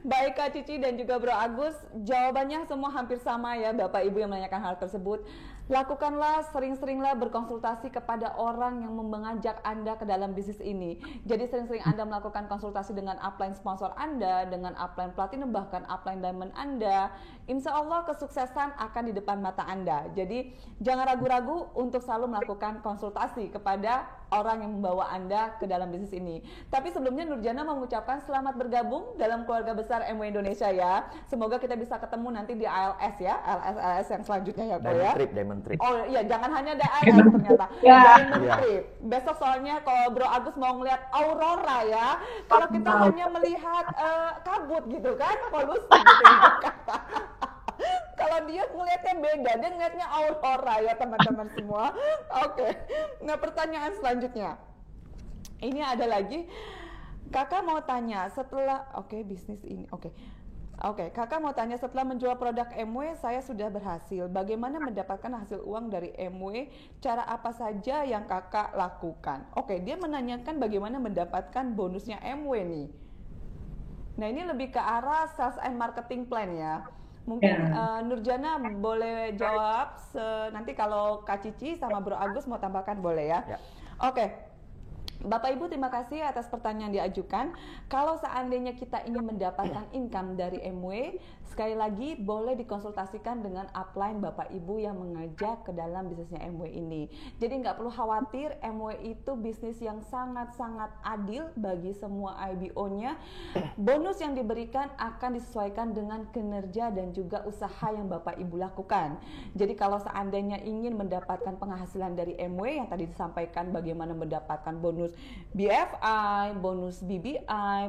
baik Kak Cici dan juga Bro Agus, jawabannya semua hampir sama ya Bapak Ibu yang menanyakan hal tersebut. Lakukanlah, sering-seringlah berkonsultasi kepada orang yang mengajak Anda ke dalam bisnis ini. Jadi sering-sering Anda melakukan konsultasi dengan upline sponsor Anda, dengan upline platinum, bahkan upline diamond Anda. Insya Allah kesuksesan akan di depan mata Anda. Jadi jangan ragu-ragu untuk selalu melakukan konsultasi kepada orang yang membawa Anda ke dalam bisnis ini. Tapi sebelumnya Nurjana mengucapkan selamat bergabung dalam keluarga besar MW Indonesia ya. Semoga kita bisa ketemu nanti di ALS ya, ALS yang selanjutnya ya Pak ya. Diamond Trip. Oh iya, jangan hanya ALS ternyata. Diamond Trip. Besok soalnya kalau Bro Agus mau ngeliat aurora ya. Kalau kita hanya melihat kabut gitu kan, polusi gitu ya. Kalau dia ngelihatnya beda, dia ngelihatnya aurora ya teman-teman semua. Oke. Nah, pertanyaan selanjutnya. Ini ada lagi. Kakak mau tanya setelah bisnis ini. Kakak mau tanya setelah menjual produk MW saya sudah berhasil. Bagaimana mendapatkan hasil uang dari MW? Cara apa saja yang Kakak lakukan? Dia menanyakan bagaimana mendapatkan bonusnya MW nih. Nah, ini lebih ke arah sales and marketing plan ya. Mungkin Nurjana boleh jawab nanti kalau Kak Cici sama Bro Agus mau tambahkan boleh ya. Bapak Ibu terima kasih atas pertanyaan diajukan. Kalau seandainya kita ingin mendapatkan income dari MW, sekali lagi boleh dikonsultasikan dengan upline Bapak Ibu yang mengajak ke dalam bisnisnya MW ini. Jadi nggak perlu khawatir, MW itu bisnis yang sangat-sangat adil bagi semua IBO-nya. Bonus yang diberikan akan disesuaikan dengan kinerja dan juga usaha yang Bapak Ibu lakukan. Jadi kalau seandainya ingin mendapatkan penghasilan dari MW yang tadi disampaikan bagaimana mendapatkan bonus BFI, bonus BBI,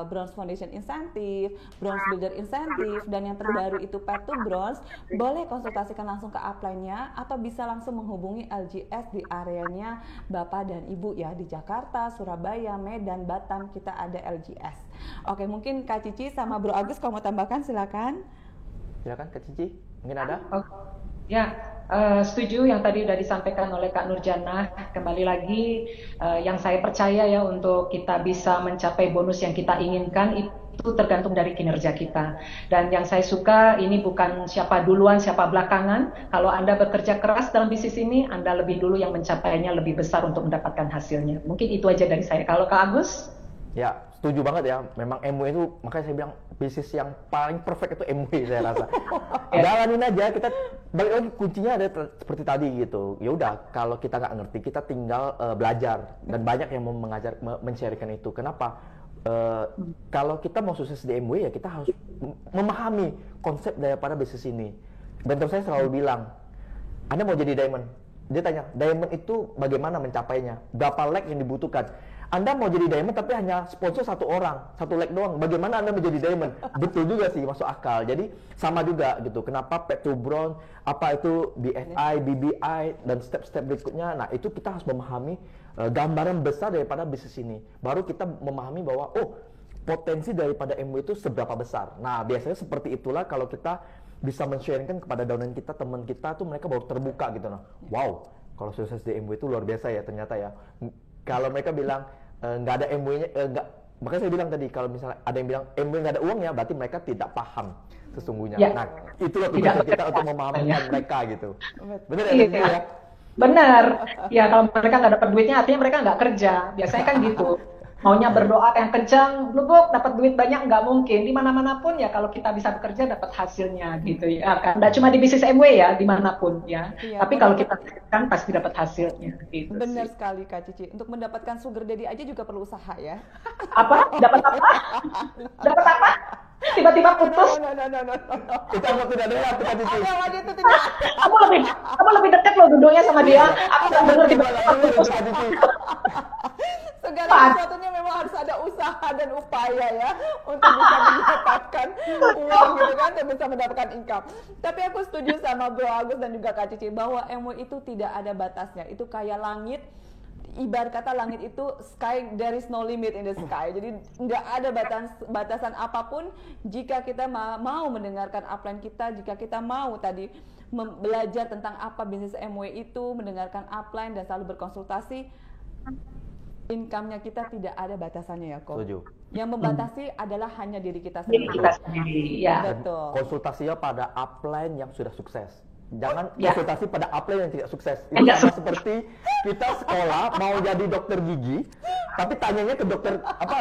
Bronze Foundation Incentive, Bronze Builder Incentive, dan yang terbaru itu Path to Bronze, boleh konsultasikan langsung ke upline-nya atau bisa langsung menghubungi LGS di areanya Bapak dan Ibu ya, di Jakarta, Surabaya, Medan, Batam, kita ada LGS. Mungkin Kak Cici sama Bro Agus kalau mau tambahkan silakan. Silakan Kak Cici, mungkin ada? Setuju yang tadi sudah disampaikan oleh Kak Nurjana. Kembali lagi, yang saya percaya ya untuk kita bisa mencapai bonus yang kita inginkan itu tergantung dari kinerja kita. Dan yang saya suka ini bukan siapa duluan, siapa belakangan. Kalau Anda bekerja keras dalam bisnis ini, Anda lebih dulu yang mencapainya lebih besar untuk mendapatkan hasilnya. Mungkin itu aja dari saya. Kalau Kak Agus? Ya, setuju banget ya. Memang MW itu, makanya saya bilang bisnis yang paling perfect itu MW saya rasa. Jalanin aja, kita balik lagi kuncinya ada seperti tadi gitu. Ya udah, kalau kita nggak ngerti, kita tinggal belajar dan banyak yang mau mengajar, men-sharekan itu. Kenapa? Kalau kita mau sukses di MW ya kita harus memahami konsep daripada bisnis ini. Mentor saya selalu bilang, Anda mau jadi diamond, dia tanya, diamond itu bagaimana mencapainya? Berapa leg yang dibutuhkan? Anda mau jadi diamond tapi hanya sponsor satu orang, satu leg doang. Bagaimana Anda menjadi diamond? Betul juga sih, masuk akal. Jadi sama juga gitu. Kenapa Path to Bronze, apa itu BFI, BBI, dan step-step berikutnya. Nah, itu kita harus memahami gambaran besar daripada bisnis ini. Baru kita memahami bahwa, oh, potensi daripada MW itu seberapa besar. Nah, biasanya seperti itulah kalau kita bisa men-sharingkan kepada downline kita, teman kita tuh mereka baru terbuka gitu. Nah, wow, kalau sukses di MW itu luar biasa ya ternyata ya. Kalau mereka bilang nggak ada MW-nya, nggak, makanya saya bilang tadi kalau misalnya ada yang bilang MW nggak ada uangnya, berarti mereka tidak paham sesungguhnya. Ya. Nah, itulah tugas kita untuk memahami mereka gitu. Benar ya? Iya. Ya? Benar. Ya kalau mereka nggak dapat duitnya, artinya mereka nggak kerja. Biasanya kan gitu. Maunya berdoa yang kencang, blubuk dapat duit banyak, nggak mungkin. Di mana-mana pun ya kalau kita bisa bekerja dapat hasilnya gitu ya kan. Nggak cuma di bisnis MW ya, dimanapun ya. Iya, tapi kalau kita kan pasti dapat hasilnya gitu. Benar sih. sekali Kak Cici. Untuk mendapatkan sugar daddy aja juga perlu usaha ya. Apa? Dapat apa? Dapat apa? Tiba-tiba putus. No. Kita mau tidak dengar Kak Cici. Oke, waktu itu tidak. Kamu lebih dekat loh duduknya sama dia. Aku nggak dengar tiba-tiba putus. Kak Cici. Segala sesuatunya memang harus ada usaha dan upaya ya untuk bisa mendapatkan uang gitu kan, dan bisa mendapatkan income. Tapi aku setuju sama Bro Agus dan juga Kak Cici bahwa MW itu tidak ada batasnya. Itu kayak langit. Ibarat kata langit itu sky, there is no limit in the sky. Jadi nggak ada batasan apapun jika kita mau mendengarkan upline kita, jika kita mau tadi belajar tentang apa bisnis MW itu, mendengarkan upline dan selalu berkonsultasi. Income-nya kita tidak ada batasannya ya, Ko. Setuju. Yang membatasi adalah hanya diri kita Diri sendiri. kita sendiri, ya. Betul. Konsultasinya pada upline yang sudah sukses. Jangan Ya. konsultasi pada upline yang tidak sukses. Itu sama seperti kita sekolah mau jadi dokter gigi, tapi tanyanya ke dokter apa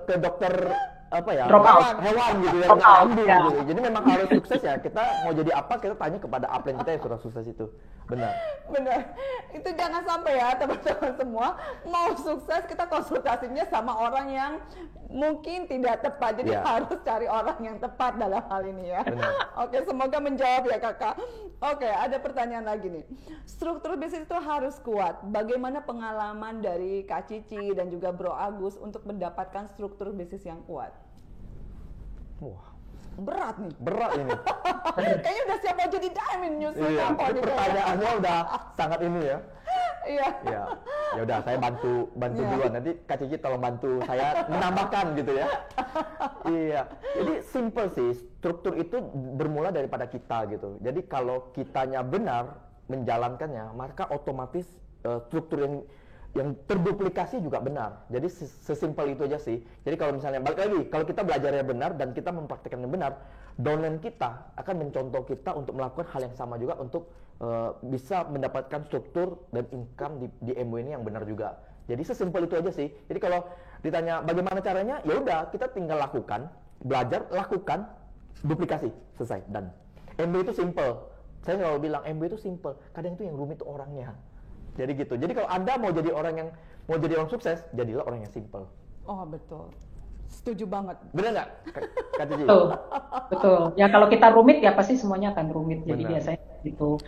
ke dokter apa ya? Drop out. Hewan gitu ya, Drop nggak out, nyambung ya. gitu. Jadi memang harus sukses ya. Kita mau jadi apa, kita tanya kepada upline kita yang sudah sukses itu. Benar. Benar. Itu jangan sampai ya teman-teman semua, mau sukses kita konsultasinya sama orang yang mungkin tidak tepat. Jadi Ya. harus cari orang yang tepat dalam hal ini ya. Benar. Oke, semoga menjawab ya Kakak. Oke, ada pertanyaan lagi nih. Struktur bisnis itu harus kuat. Bagaimana pengalaman dari Kak Cici dan juga Bro Agus untuk mendapatkan struktur bisnis yang kuat? Wah, Berat nih. berat ini. Kayaknya udah siap mau jadi diamond nyusul Iya, apa ini nih? pertanyaannya udah sangat ini ya. Iya. Ya, ya udah saya bantu Iya. duluan. Nanti Kak Cici tolong bantu saya menambahkan gitu ya. Iya. Jadi simple sih, struktur itu bermula daripada kita gitu. Jadi kalau kitanya benar menjalankannya, maka otomatis struktur yang terduplikasi juga benar. Jadi sesimpel itu aja sih. Jadi kalau misalnya balik lagi, kalau kita belajarnya benar dan kita mempraktikkannya benar, downline kita akan mencontoh kita untuk melakukan hal yang sama juga untuk bisa mendapatkan struktur dan income di MW ini yang benar juga. Jadi sesimpel itu aja sih. Jadi kalau ditanya bagaimana caranya, ya udah kita tinggal lakukan, belajar, lakukan, duplikasi, selesai dan MW itu simple. Saya selalu bilang MW itu simple. Kadang itu yang rumit itu orangnya. Jadi gitu. Jadi kalau Anda mau jadi orang sukses, jadilah orang yang simple. Oh betul. Setuju banget. Benar nggak, Kak Cici? Betul, betul. Ya kalau kita rumit ya pasti semuanya akan rumit. Jadi Benar. biasanya gitu.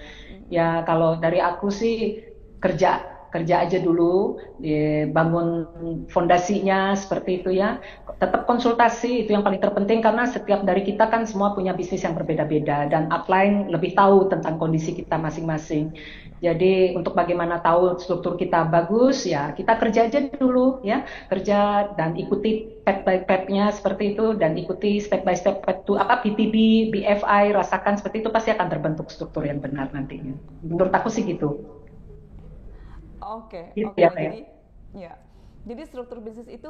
Ya kalau dari aku sih kerja aja dulu, bangun fondasinya seperti itu ya. Tetap konsultasi itu yang paling terpenting karena setiap dari kita kan semua punya bisnis yang berbeda-beda dan upline lebih tahu tentang kondisi kita masing-masing. Jadi untuk bagaimana tahu struktur kita bagus ya kita kerja aja dulu ya, kerja dan ikuti step by step-nya seperti itu dan ikuti step by step itu apa PTB, BFI, rasakan seperti itu pasti akan terbentuk struktur yang benar nantinya. Menurut aku sih gitu. Oke. Gitu Oke. ya, Teh. Jadi struktur bisnis itu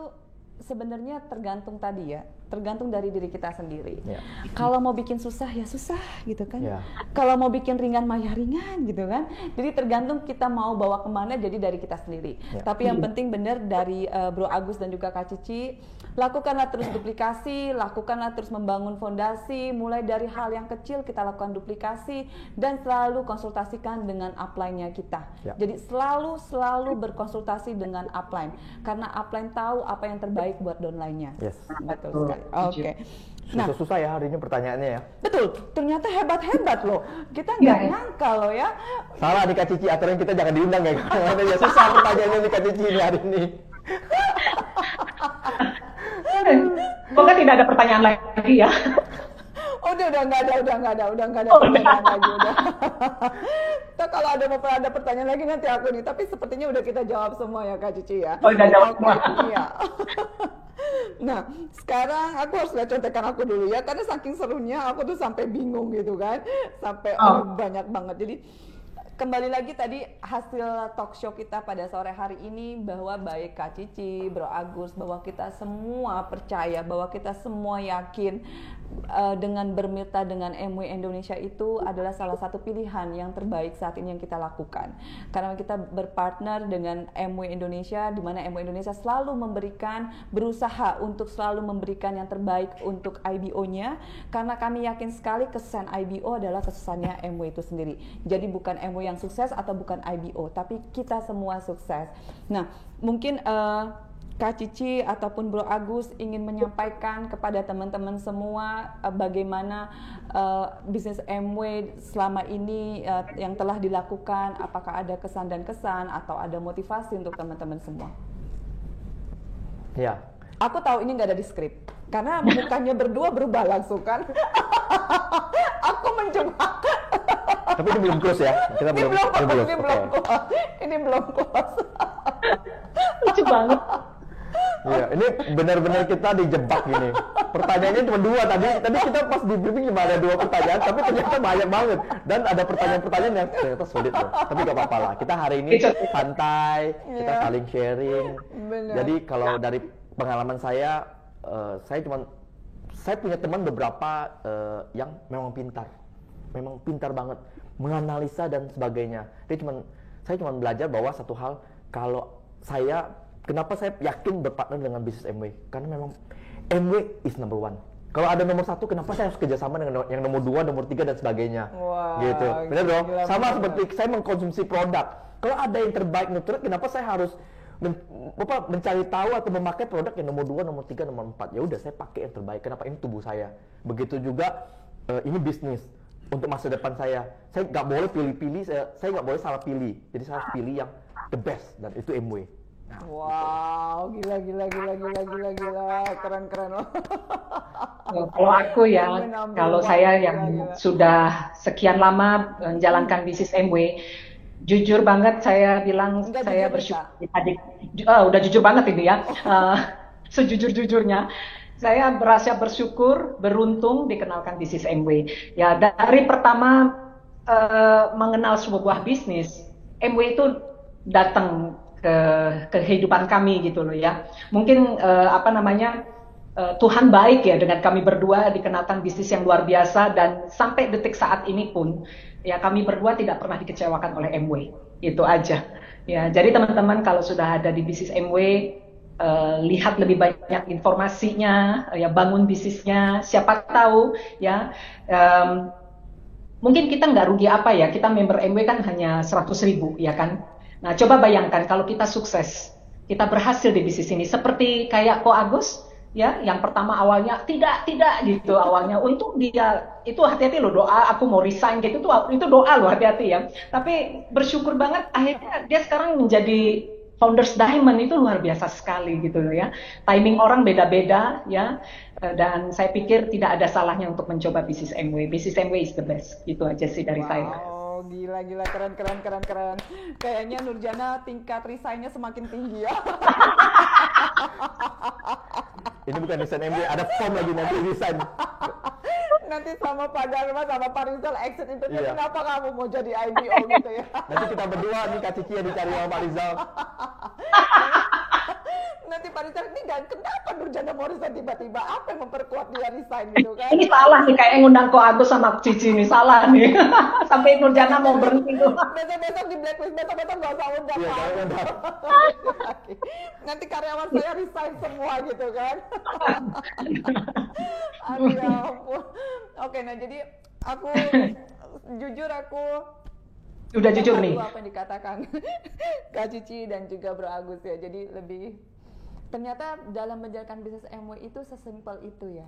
sebenarnya tergantung tadi ya, tergantung dari diri kita sendiri. Ya. Kalau mau bikin susah ya susah gitu kan. Ya. Kalau mau bikin ringan mah ya ringan gitu kan. Jadi tergantung kita mau bawa kemana jadi dari kita sendiri. Ya. Tapi yang penting benar dari Bro Agus dan juga Kak Cici, lakukanlah terus duplikasi, lakukanlah terus membangun fondasi, mulai dari hal yang kecil kita lakukan duplikasi dan selalu konsultasikan dengan upline-nya kita. Ya. Jadi selalu berkonsultasi dengan upline karena upline tahu apa yang terbaik buat downline-nya. Yes. Betul Betul, sekali. Oke. setuju. Susah-susah ya hari ini pertanyaannya ya. Betul, ternyata hebat-hebat loh. Kita nggak nyangka loh ya. Salah nih Kak Cici, aturan kita jangan diundang ya. Karena ya susah pertanyaannya nih Kak Cici ini hari ini. Pokoknya tidak ada pertanyaan lagi ya. Udah nggak ada pertanyaan lagi udah. Ntar kalau ada pertanyaan lagi nanti aku nih. Tapi sepertinya udah kita jawab semua ya Kak Cici ya. Oh, udah jawab semua. Iya. Nah, sekarang aku harus lihat contekan aku dulu ya, karena saking serunya aku tuh sampai bingung gitu kan, sampai banyak banget. Jadi kembali lagi tadi hasil talk show kita pada sore hari ini, bahwa baik Kak Cici, Bro Agus, bahwa kita semua percaya, bahwa kita semua yakin dengan bermitra dengan MW Indonesia itu adalah salah satu pilihan yang terbaik saat ini yang kita lakukan. Karena kita berpartner dengan MW Indonesia, di mana MW Indonesia selalu berusaha untuk selalu memberikan yang terbaik untuk IBO-nya, karena kami yakin sekali kesan IBO adalah kesannya MW itu sendiri. Jadi bukan MW yang sukses atau bukan IBO, tapi kita semua sukses. Nah, mungkin Kak Cici ataupun Bro Agus ingin menyampaikan kepada teman-teman semua bagaimana bisnis MW selama ini yang telah dilakukan, apakah ada kesan dan kesan atau ada motivasi untuk teman-teman semua? Ya. Aku tahu ini nggak ada di skrip, karena mukanya berdua berubah langsung kan. Aku mencoba. Tapi ini belum close ya. Kita Ini belum close. Lucu banget. Iya, ini benar-benar kita dijebak gini. Pertanyaannya cuma 2 tadi. Tadi kita pas di briefing cuma ada 2 pertanyaan, tapi ternyata banyak banget. Dan ada pertanyaan-pertanyaan yang ternyata sulit loh. Tapi gak apa-apa lah. Kita hari ini santai, kita saling sharing. Bener. Jadi kalau dari pengalaman saya punya teman beberapa yang memang pintar banget menganalisa dan sebagainya. Saya cuma belajar bahwa satu hal, kalau kenapa saya yakin berpartner dengan bisnis MW? Karena memang MW is number 1. Kalau ada nomor 1, kenapa saya harus kerjasama dengan yang nomor 2, nomor 3 dan sebagainya? Wah, gitu. Benar dong? Sama bener. seperti saya mengkonsumsi produk. Kalau ada yang terbaik menurut, kenapa saya harus mencari tahu atau memakai produk yang nomor 2, nomor 3, nomor 4? Ya udah, saya pakai yang terbaik. Kenapa? Ini tubuh saya. Begitu juga ini bisnis untuk masa depan saya. Saya nggak boleh pilih-pilih. Saya nggak boleh salah pilih. Jadi saya harus pilih yang the best, dan itu MW. Nah, wow, gila, keren. Kalau aku ya, kalau saya yang sudah sekian lama menjalankan bisnis MW, jujur banget saya bilang saya bersyukur. Udah jujur banget ini ya, sejujur-jujurnya. Saya merasa bersyukur, beruntung dikenalkan bisnis MW. Ya, dari pertama mengenal sebuah bisnis, MW itu datang ke kehidupan kami gitu loh ya. Mungkin Tuhan baik ya dengan kami berdua dikenalkan bisnis yang luar biasa, dan sampai detik saat ini pun ya kami berdua tidak pernah dikecewakan oleh MW. Itu aja. Ya, jadi teman-teman kalau sudah ada di bisnis MW, lihat lebih banyak informasinya, ya bangun bisnisnya. Siapa tahu ya mungkin kita nggak rugi apa ya, kita member MW kan hanya 100.000 ya kan. Nah, coba bayangkan kalau kita sukses, kita berhasil di bisnis ini, seperti kayak Ko Agus, ya, yang pertama awalnya tidak gitu awalnya, untuk dia itu hati-hati loh, doa aku mau resign gitu, itu doa loh, hati-hati ya. Tapi bersyukur banget, akhirnya dia sekarang menjadi Founders Diamond, itu luar biasa sekali gitu loh ya. Timing orang beda-beda ya, dan saya pikir tidak ada salahnya untuk mencoba bisnis MW. Bisnis MW is the best, itu aja sih dari saya. Gila, keren. Kayaknya Nurjana tingkat resign-nya semakin tinggi ya. Ini bukan resign MW, ada form lagi nanti resign. Nanti sama Pak Dharma sama Pak Rizal exit itu, kenapa kamu mau jadi IBO gitu ya? Nanti kita berdua nih Kak Cici yang dicari sama Pak Rizal. Nanti Pak Rizal, ini kenapa Nurjana mau resign tiba-tiba? Apa yang memperkuat dia resign gitu kan? Ini salah nih, kayak ngundang Ko Agus sama Cici nih, salah nih. Sampai Nurjana mau berhenti tuh. Besok di blacklist, besok nggak usah undang. Iya, undang. Nanti karyawan saya resign semua gitu kan? Aduh ya ampun. Oke, nah jadi aku udah jujur nih. Apa yang dikatakan Kak Cici dan juga Bro Agus ya. Jadi ternyata dalam menjalankan bisnis MW itu sesimpel itu ya.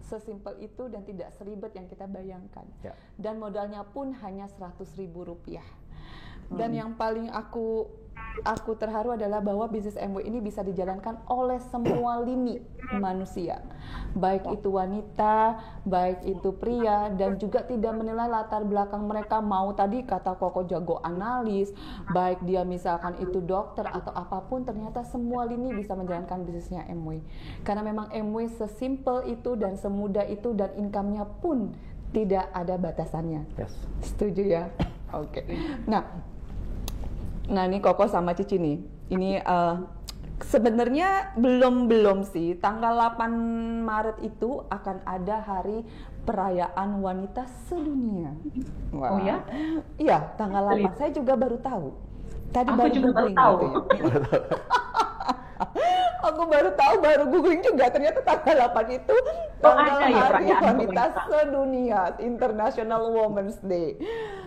sesimpel itu dan tidak seribet yang kita bayangkan. Ya. Dan modalnya pun hanya Rp100.000. Dan yang paling aku terharu adalah bahwa bisnis MW ini bisa dijalankan oleh semua lini manusia, baik itu wanita, baik itu pria, dan juga tidak menilai latar belakang mereka, mau tadi kata Koko jago analis, baik dia misalkan itu dokter atau apapun, ternyata semua lini bisa menjalankan bisnisnya MW. Karena memang MW sesimpel itu dan semudah itu, dan income-nya pun tidak ada batasannya. Yes. Setuju ya? Oke. Nah ini Koko sama Cici nih, ini sebenarnya belum sih, tanggal 8 Maret itu akan ada hari perayaan wanita sedunia. Wah. Oh ya? Iya, tanggal 8, saya juga baru tahu. Tadi Aku juga baru tahu. Gitu ya. Aku baru tahu, baru googling juga, ternyata tanggal 8 itu tanggal Hari Wanita Sedunia, International Women's Day.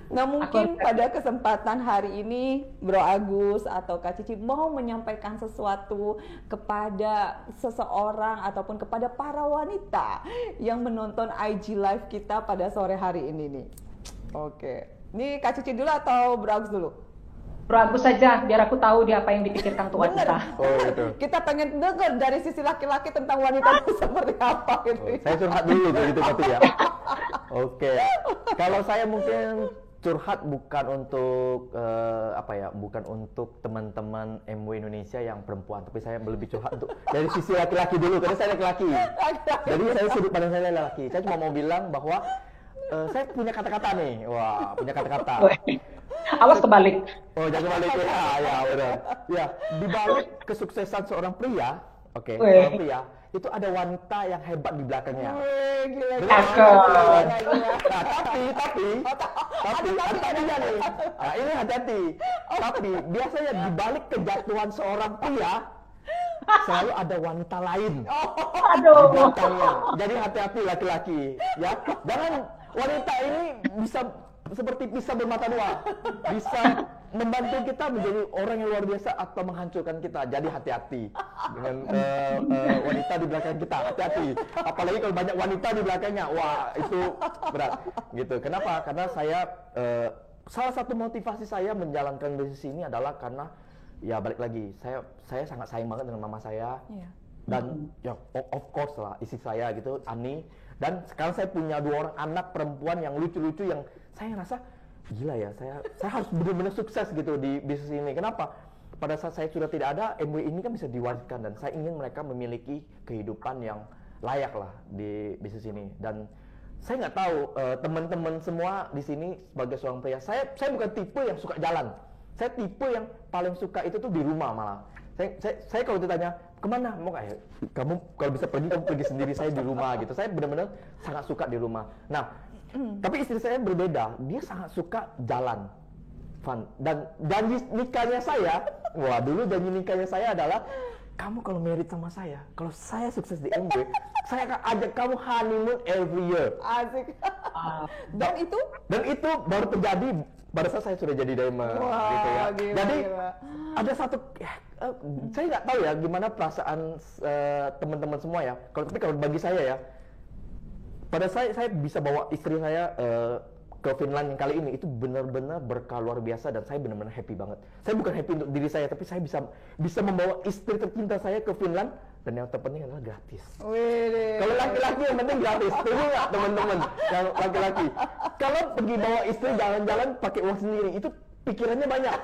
Nah mungkin pada kesempatan hari ini Bro Agus atau Kak Cici mau menyampaikan sesuatu kepada seseorang ataupun kepada para wanita yang menonton IG Live kita pada sore hari ini nih. Oke, ini Kak Cici dulu atau Bro Agus dulu? Bro Agus saja, biar aku tahu dia apa yang dipikirkan tuh wanita. Oh gitu. Kita pengen dengar dari sisi laki-laki tentang wanita itu seperti apa gitu. Saya curhat dulu begitu berarti ya. Oke. Kalau saya mungkin curhat bukan untuk bukan untuk teman-teman MW Indonesia yang perempuan, tapi saya lebih curhat untuk dari sisi laki-laki dulu, karena saya laki-laki. Jadi saya sudut pandang saya laki. Saya cuma mau bilang bahwa saya punya kata-kata nih. Wah, punya kata-kata. Awas kebalik. Oh, jangan kebalik ya, benar. Ya, di balik kesuksesan seorang pria, seorang pria, itu ada wanita yang hebat di belakangnya. Gila. Nah, tapi ada tadinya nih. Nah, ini hati-hati. Tapi biasanya di balik kejatuhan seorang pria selalu ada wanita lain. Aduh. Di belakangnya. Jadi hati-hati laki-laki, ya. Jangan wanita ini bisa seperti pisau bermata dua, bisa membantu kita menjadi orang yang luar biasa atau menghancurkan kita. Jadi hati-hati dengan wanita di belakang kita, hati-hati. Apalagi kalau banyak wanita di belakangnya, wah itu berat. Gitu. Kenapa? Karena saya salah satu motivasi saya menjalankan bisnis ini adalah karena ya balik lagi, saya sangat sayang banget dengan mama saya. Dan ya of course lah istri saya gitu, Ani. Dan sekarang saya punya 2 orang anak perempuan yang lucu-lucu, yang saya rasa gila ya, saya harus benar-benar sukses gitu di bisnis ini. Kenapa? Pada saat saya sudah tidak ada, MW ini kan bisa diwariskan, dan saya ingin mereka memiliki kehidupan yang layak lah di bisnis ini. Dan saya nggak tahu teman-teman semua di sini sebagai seorang pria, saya bukan tipe yang suka jalan. Saya tipe yang paling suka itu tuh di rumah malah. Saya kalau ditanya kemana mau kayak kamu kalau bisa pergi kamu pergi sendiri, saya di rumah gitu. Saya benar-benar sangat suka di rumah. Nah, tapi istri saya berbeda, dia sangat suka jalan, fun. Dan janji nikahnya saya, dulu janji nikahnya saya adalah kamu kalau married sama saya, kalau saya sukses di MW, saya akan ajak kamu honeymoon every year. Asik. Dan itu baru terjadi pada saat saya sudah jadi diamond, gitu ya. Gila, jadi gila. ada satu, saya nggak tahu ya gimana perasaan teman-teman semua ya. Tapi kalau bagi saya ya, pada saya bisa bawa istri saya ke Finland yang kali ini itu benar-benar berkah luar biasa, dan saya benar-benar happy banget. Saya bukan happy untuk diri saya, tapi saya bisa membawa istri tercinta saya ke Finland, dan yang terpenting adalah gratis. Kalau laki-laki yang penting gratis, setuju nggak teman-teman? Yang laki-laki, kalau pergi bawa istri jalan-jalan pakai uang sendiri, itu pikirannya banyak.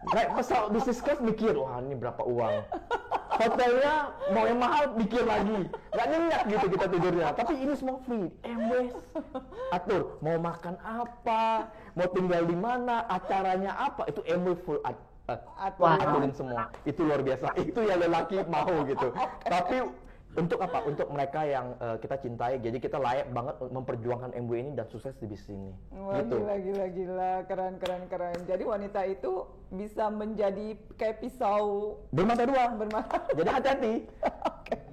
Naik pesawat business class mikir, wah ini berapa uang. Hotelnya mau yang mahal mikir lagi, nggak nyenyak gitu kita tidurnya. Tapi ini semua free, MW atur mau makan apa, mau tinggal di mana, acaranya apa, itu MW full aturin semua. Itu luar biasa. Itu yang lelaki mau gitu. Tapi untuk apa? Untuk mereka yang kita cintai. Jadi kita layak banget memperjuangkan MW ini dan sukses di bisnis ini. Wah, gitu. Gila, keren. Jadi wanita itu bisa menjadi kayak pisau bermata dua. Jadi hati-hati.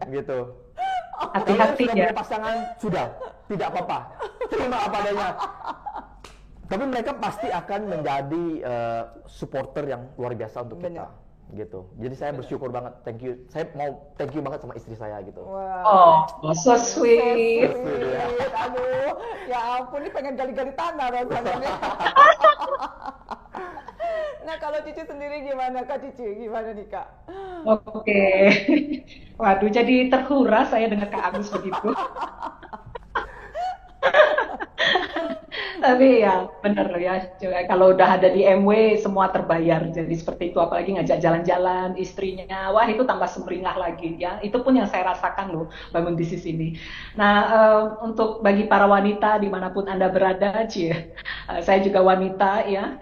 Gitu. Hati-hati sudah ya. punya pasangan, sudah tidak apa-apa. Terima apa adanya. Tapi mereka pasti akan menjadi supporter yang luar biasa untuk kita. gitu. Jadi saya bersyukur banget, thank you. Saya mau thank you banget sama istri saya gitu. Wah. Oh, so sweet. Sweet. Aduh, ya ampun, ini pengen gali-gali tanah rasanya nih. Nah, kalau Cici sendiri gimana, Kak Cici? Gimana nih, Kak? Oke. Waduh, jadi terhura saya dengar Kak Agus begitu. Tapi ya bener ya, kalau udah ada di MW semua terbayar. Jadi seperti itu, apalagi ngajak jalan-jalan istrinya, wah itu tambah sumringah lagi ya. Itu pun yang saya rasakan loh bangun bisnis ini. Nah, untuk bagi para wanita dimanapun Anda berada, saya juga wanita ya.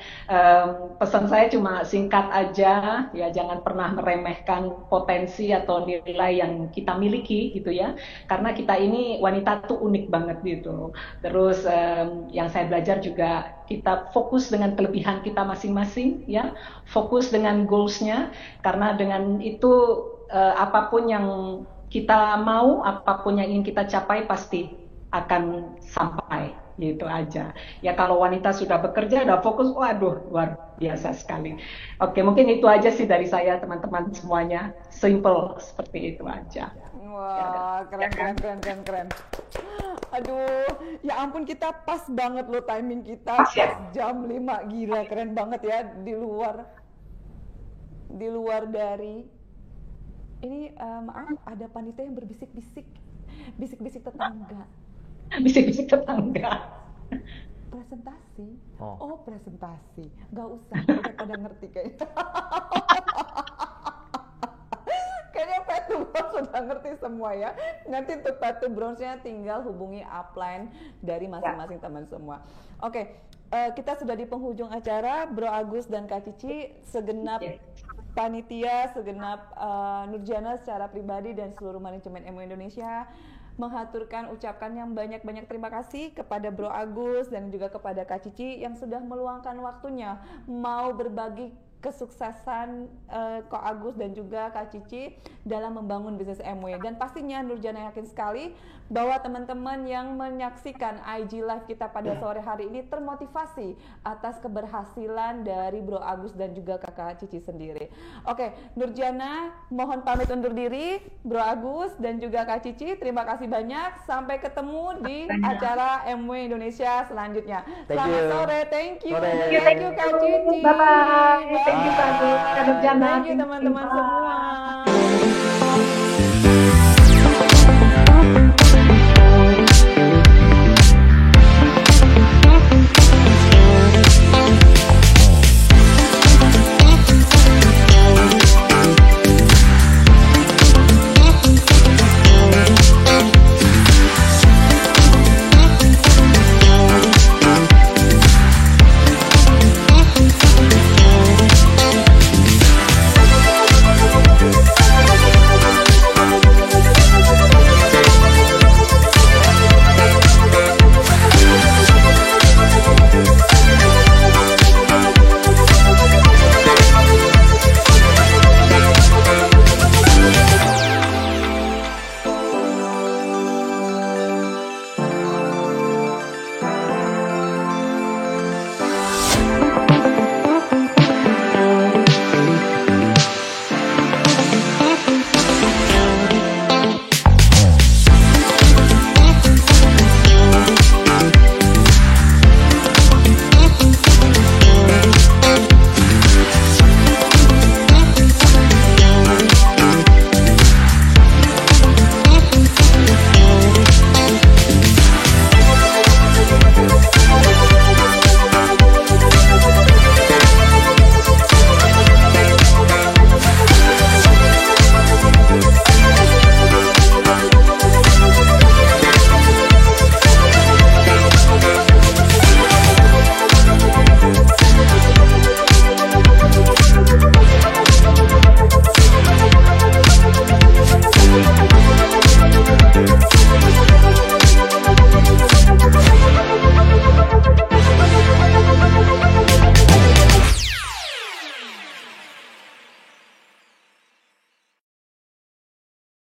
Pesan saya cuma singkat aja, ya jangan pernah meremehkan potensi atau nilai yang kita miliki gitu ya. Karena kita ini wanita tuh unik banget gitu. Terus yang saya belajar juga, kita fokus dengan kelebihan kita masing-masing ya, fokus dengan goals-nya, karena dengan itu apapun yang kita mau, apapun yang ingin kita capai pasti akan sampai, gitu aja ya. Kalau wanita sudah bekerja, udah fokus, waduh luar biasa sekali. Oke, mungkin itu aja sih dari saya teman-teman semuanya, simple seperti itu aja. Wah, keren. Aduh, ya ampun, kita pas banget loh timing kita. Pas ya? Jam 5, gila, keren banget ya. Di luar dari ini, maaf, ada panitia yang berbisik-bisik tetangga. Bisik-bisik tetangga. Presentasi? Oh. Oh, presentasi. Nggak usah, udah pada ngerti kayaknya. Kayaknya Patu Bronze sudah ngerti semua ya. Nanti untuk Patu Bronze-nya tinggal hubungi upline dari masing-masing teman semua. Oke, kita sudah di penghujung acara. Bro Agus dan Kak Cici, segenap panitia, segenap Nurjana secara pribadi dan seluruh manajemen MW Indonesia ucapkan yang banyak-banyak terima kasih kepada Bro Agus dan juga kepada Kak Cici yang sudah meluangkan waktunya mau berbagi kesuksesan Kak Agus dan juga Kak Cici dalam membangun bisnis MW. Dan pastinya Nurjana yakin sekali bahwa teman-teman yang menyaksikan IG Live kita pada sore hari ini termotivasi atas keberhasilan dari Bro Agus dan juga Kakak Cici sendiri. Oke, Nurjana mohon pamit undur diri. Bro Agus dan juga Kak Cici, terima kasih banyak. Sampai ketemu di acara MW Indonesia selanjutnya. Selamat sore, thank you. Thank you Kak Cici. Bye-bye. Thank you Kak Nurjana. Thank you teman-teman semua.